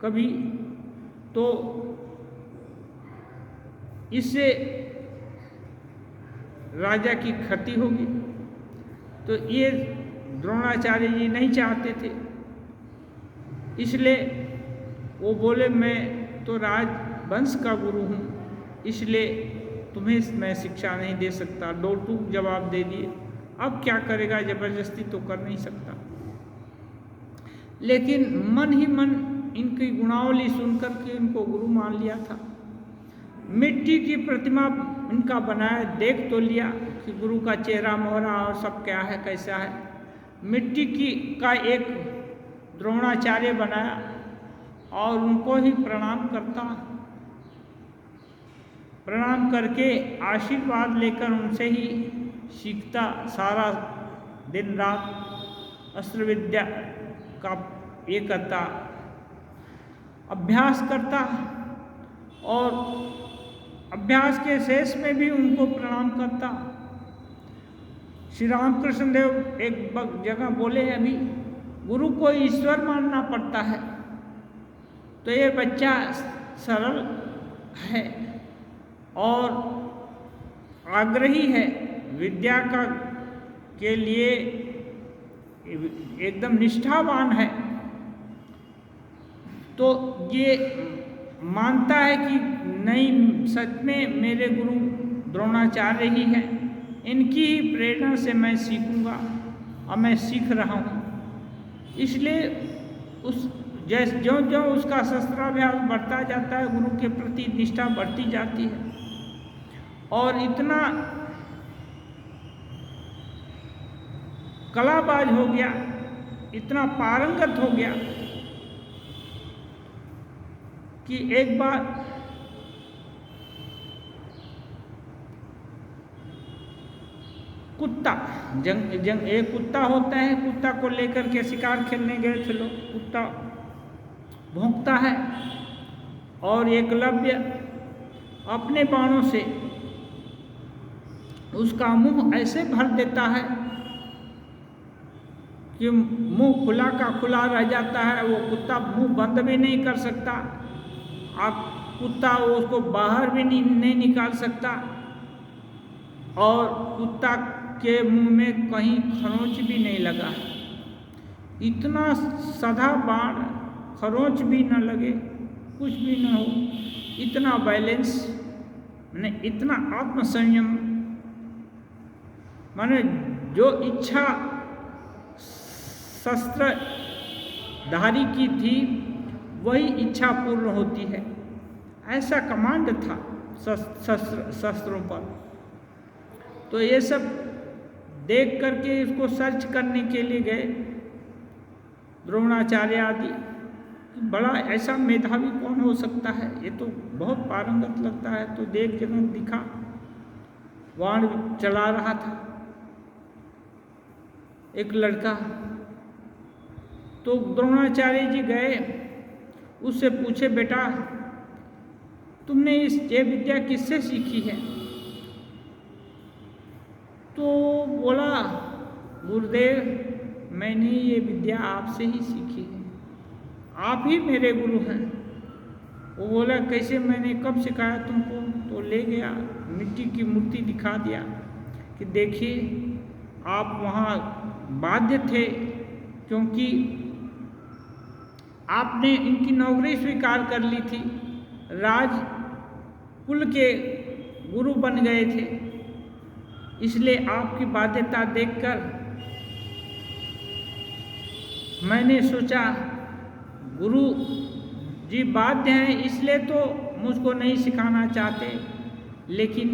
कभी तो इससे राजा की क्षति होगी। तो ये द्रोणाचार्य जी नहीं चाहते थे, इसलिए वो बोले, मैं तो राजवंश का गुरु हूँ, इसलिए तुम्हें मैं शिक्षा नहीं दे सकता। दो टूक जवाब दे दिए। अब क्या करेगा, जबरदस्ती तो कर नहीं सकता। लेकिन मन ही मन इनकी गुणावली सुनकर के इनको गुरु मान लिया था। मिट्टी की प्रतिमा इनका बनाया, देख तो लिया कि गुरु का चेहरा मोहरा और सब क्या है कैसा है। मिट्टी की का एक द्रोणाचार्य बनाया और उनको ही प्रणाम करता, प्रणाम करके आशीर्वाद लेकर उनसे ही सीखता, सारा दिन रात अस्त्र विद्या का ये करता, अभ्यास करता, और अभ्यास के शेष में भी उनको प्रणाम करता। श्री रामकृष्ण देव एक जगह बोले, अभी गुरु को ईश्वर मानना पड़ता है, तो ये बच्चा सरल है और आग्रही है, विद्या का के लिए एकदम निष्ठावान है, तो ये मानता है कि नहीं, सच में मेरे गुरु द्रोणाचार्य ही हैं, इनकी ही प्रेरणा से मैं सीखूंगा और मैं सीख रहा हूँ। इसलिए उस ज्यों ज्यों उसका शस्त्राभ्यास बढ़ता जाता है, गुरु के प्रति निष्ठा बढ़ती जाती है, और इतना कलाबाज हो गया, इतना पारंगत हो गया कि एक बार कुत्ता एक कुत्ता होता है, कुत्ता को लेकर के शिकार खेलने गए थे लोग। कुत्ता भौंकता है और एकलव्य अपने बाणों से उसका मुंह ऐसे भर देता है कि मुंह खुला का खुला रह जाता है। वो कुत्ता मुंह बंद भी नहीं कर सकता, आप कुत्ता उसको बाहर भी नहीं निकाल सकता, और कुत्ता के मुंह में कहीं खरोंच भी नहीं लगा। इतना सधा बाण, खरोंच भी न लगे, कुछ भी न हो, इतना बैलेंस, मैंने इतना आत्मसंयम, माने जो इच्छा शस्त्रधारी की थी वही इच्छा पूर्ण होती है, ऐसा कमांड था शस्त्रों पर। तो ये सब देख करके इसको सर्च करने के लिए गए द्रोणाचार्य आदि। बड़ा ऐसा मेधावी कौन हो सकता है, ये तो बहुत पारंगत लगता है। तो देख जगह दिखा, बाण चला रहा था एक लड़का। तो द्रोणाचार्य जी गए, उससे पूछे, बेटा तुमने ये विद्या किससे सीखी है? तो बोला, गुरुदेव मैंने ये विद्या आपसे ही सीखी है, आप ही मेरे गुरु हैं। वो बोला, कैसे, मैंने कब सिखाया तुमको? तो ले गया, मिट्टी की मूर्ति दिखा दिया कि देखिए आप वहाँ बाध्य थे, क्योंकि आपने इनकी नौकरी स्वीकार कर ली थी, राज कुल के गुरु बन गए थे, इसलिए आपकी बाध्यता देखकर मैंने सोचा गुरु जी बाध्य हैं, इसलिए तो मुझको नहीं सिखाना चाहते, लेकिन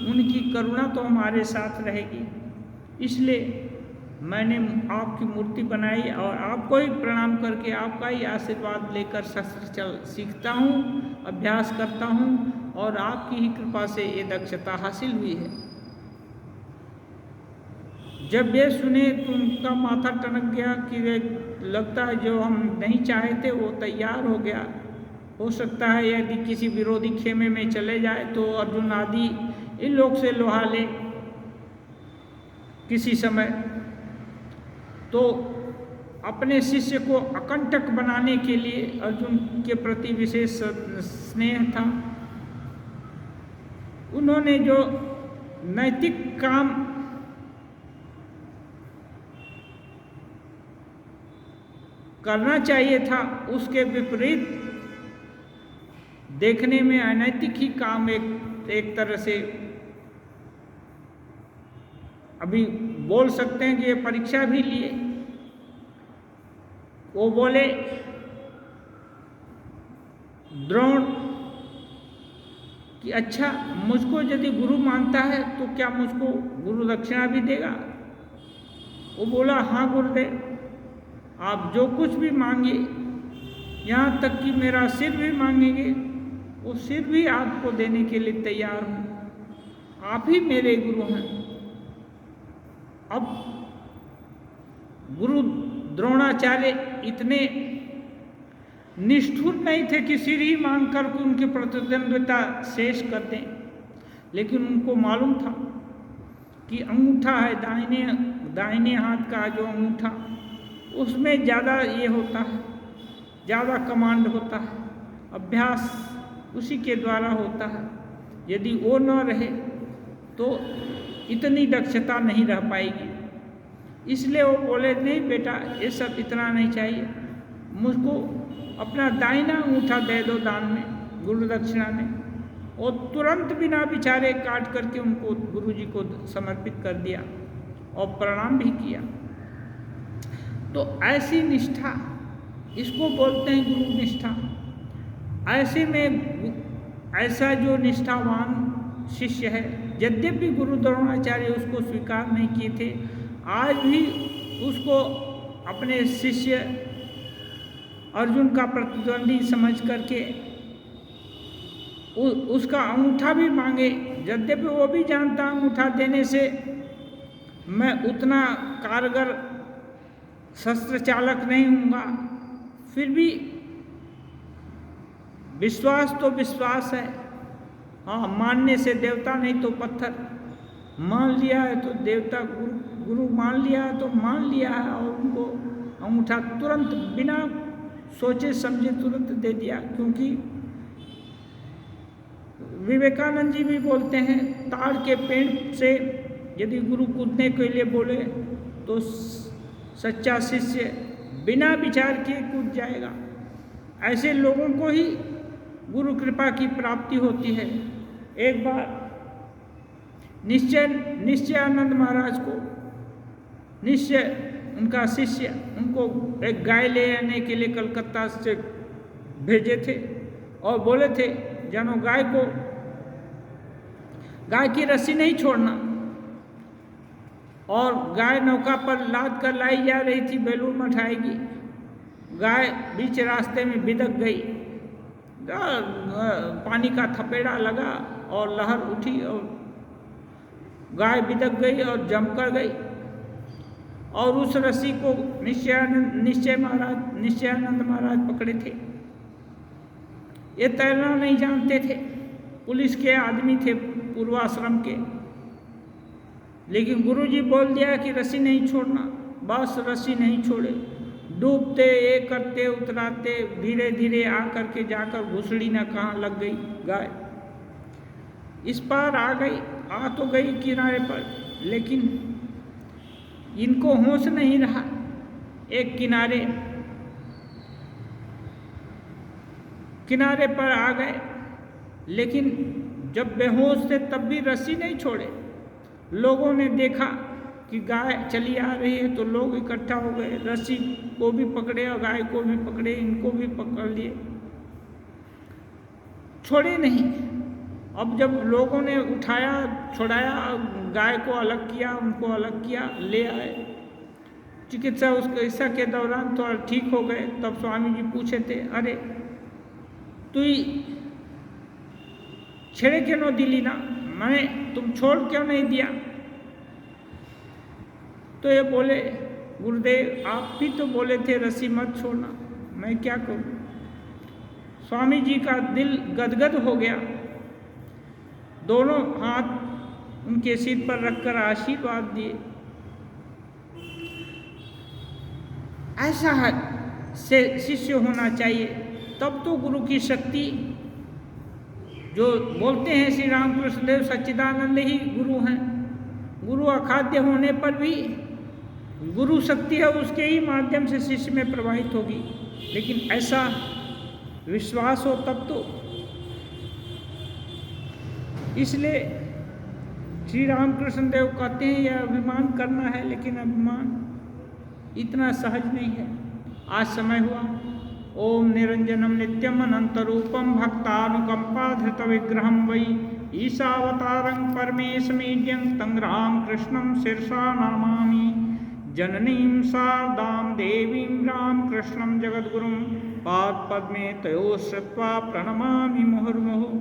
उनकी करुणा तो हमारे साथ रहेगी, इसलिए मैंने आपकी मूर्ति बनाई और आपको ही प्रणाम करके आपका ही आशीर्वाद लेकर शस्त्र सीखता हूँ, अभ्यास करता हूँ, और आपकी ही कृपा से ये दक्षता हासिल हुई है। जब ये सुने तो उनका माथा टनक गया कि लगता है जो हम नहीं चाहे थे वो तैयार हो गया। हो सकता है यदि किसी विरोधी खेमे में चले जाए तो अर्जुन आदि इन लोग से लोहा ले किसी समय। तो अपने शिष्य को अकंटक बनाने के लिए अर्जुन के प्रति विशेष स्नेह था। उन्होंने जो नैतिक काम करना चाहिए था उसके विपरीत देखने में अनैतिक ही काम एक तरह से अभी बोल सकते हैं कि ये परीक्षा भी लिए। वो बोले, द्रोण कि अच्छा मुझको यदि गुरु मानता है तो क्या मुझको गुरु दक्षिणा भी देगा? वो बोला, हाँ गुरुदेव, आप जो कुछ भी मांगे, यहाँ तक कि मेरा सिर भी मांगेंगे, वो सिर भी आपको देने के लिए तैयार हूँ, आप ही मेरे गुरु हैं। अब गुरु द्रोणाचार्य इतने निष्ठुर नहीं थे कि सिर ही मांग कर उनकी प्रतिद्वंद्विता शेष कर दें, लेकिन उनको मालूम था कि अंगूठा है दाहिने हाथ का जो अंगूठा, उसमें ज़्यादा ये होता है, ज़्यादा कमांड होता है, अभ्यास उसी के द्वारा होता है। यदि वो न रहे तो इतनी दक्षता नहीं रह पाएगी। इसलिए वो बोले, नहीं बेटा ये सब इतना नहीं चाहिए, मुझको अपना दाहिना अंगूठा दे दो दान में, गुरु दक्षिणा में। और तुरंत बिना विचारे काट करके उनको गुरु जी को समर्पित कर दिया और प्रणाम भी किया। तो ऐसी निष्ठा, इसको बोलते हैं गुरु निष्ठा। ऐसे में ऐसा जो निष्ठावान शिष्य है, यद्यपि गुरु द्रोणाचार्य उसको स्वीकार नहीं किए थे, आज भी उसको अपने शिष्य अर्जुन का प्रतिद्वंदी समझ करके उसका अंगूठा भी मांगे, यद्यपि वो भी जानता अंगूठा देने से मैं उतना कारगर शस्त्र चालक नहीं हूँगा, फिर भी विश्वास तो विश्वास है। हाँ, मानने से देवता नहीं तो पत्थर, मान लिया है तो देवता गुरु मान लिया है तो मान लिया है, और उनको अंगूठा तुरंत बिना सोचे समझे तुरंत दे दिया। क्योंकि विवेकानंद जी भी बोलते हैं, ताड़ के पेड़ से यदि गुरु कूदने के लिए बोले तो सच्चा शिष्य बिना विचार किए कूद जाएगा। ऐसे लोगों को ही गुरु कृपा की प्राप्ति होती है। एक बार निश्चयानंद महाराज को उनका शिष्य उनको एक गाय ले आने के लिए कलकत्ता से भेजे थे और बोले थे, जानो गाय की रस्सी नहीं छोड़ना, और गाय नौका पर लाद कर लाई जा रही थी, बेलूर मठ आएगी। गाय बीच रास्ते में बिदक गई, पानी का थपेड़ा लगा और लहर उठी और गाय बिदक गई और जमकर गई। और उस रस्सी को निश्चयानंद महाराज पकड़े थे। ये तैरना नहीं जानते थे, पुलिस के आदमी थे पूर्वाश्रम के, लेकिन गुरुजी बोल दिया कि रस्सी नहीं छोड़ना। बस रस्सी नहीं छोड़े, डूबते ये करते उतराते धीरे धीरे आ करके जाकर घुसड़ी न कहाँ लग गई गाय। इस पार आ गई, आ तो गई किनारे पर, लेकिन इनको होश नहीं रहा। एक किनारे पर आ गए, लेकिन जब बेहोश थे तब भी रस्सी नहीं छोड़े। लोगों ने देखा कि गाय चली आ रही है तो लोग इकट्ठा हो गए, रस्सी को भी पकड़े और गाय को भी पकड़े, इनको भी पकड़ लिए, छोड़े नहीं। अब जब लोगों ने उठाया, छुड़ाया, गाय को अलग किया, उनको अलग किया, ले आए चिकित्सा। उस चिकित्सा के दौरान थोड़ा ठीक हो गए। तब स्वामी जी पूछे थे, अरे तू छेड़े क्यों न दिली ना, मैंने तुम छोड़ क्यों नहीं दिया? तो ये बोले, गुरुदेव आप भी तो बोले थे रस्सी मत छोड़ना, मैं क्या करूं? स्वामी जी का दिल गदगद हो गया। दोनों हाथ उनके सिर पर रखकर आशीर्वाद दिए। ऐसा से शिष्य होना चाहिए, तब तो गुरु की शक्ति, जो बोलते हैं श्री रामकृष्ण देव सच्चिदानंद ही गुरु हैं। गुरु अखाद्य होने पर भी गुरु शक्ति है, उसके ही माध्यम से शिष्य में प्रवाहित होगी। लेकिन ऐसा विश्वास हो तब तो। इसलिए श्री रामकृष्ण देव कहते हैं यह अभिमान करना है, लेकिन अभिमान इतना सहज नहीं है। आज समय हुआ। ओम निरंजनम नित्यम अनंत रूपम भक्तानुकंपाधृत विग्रहम वै ईशावतारं परमेशमीड्यं तं रामकृष्णं शिरसा नमामि। जननीं शारदां देवीं रामकृष्णं जगद्गुरुं पादपद्मे तयोः श्रुत्वा प्रणमामि मुहुर्मुहुः।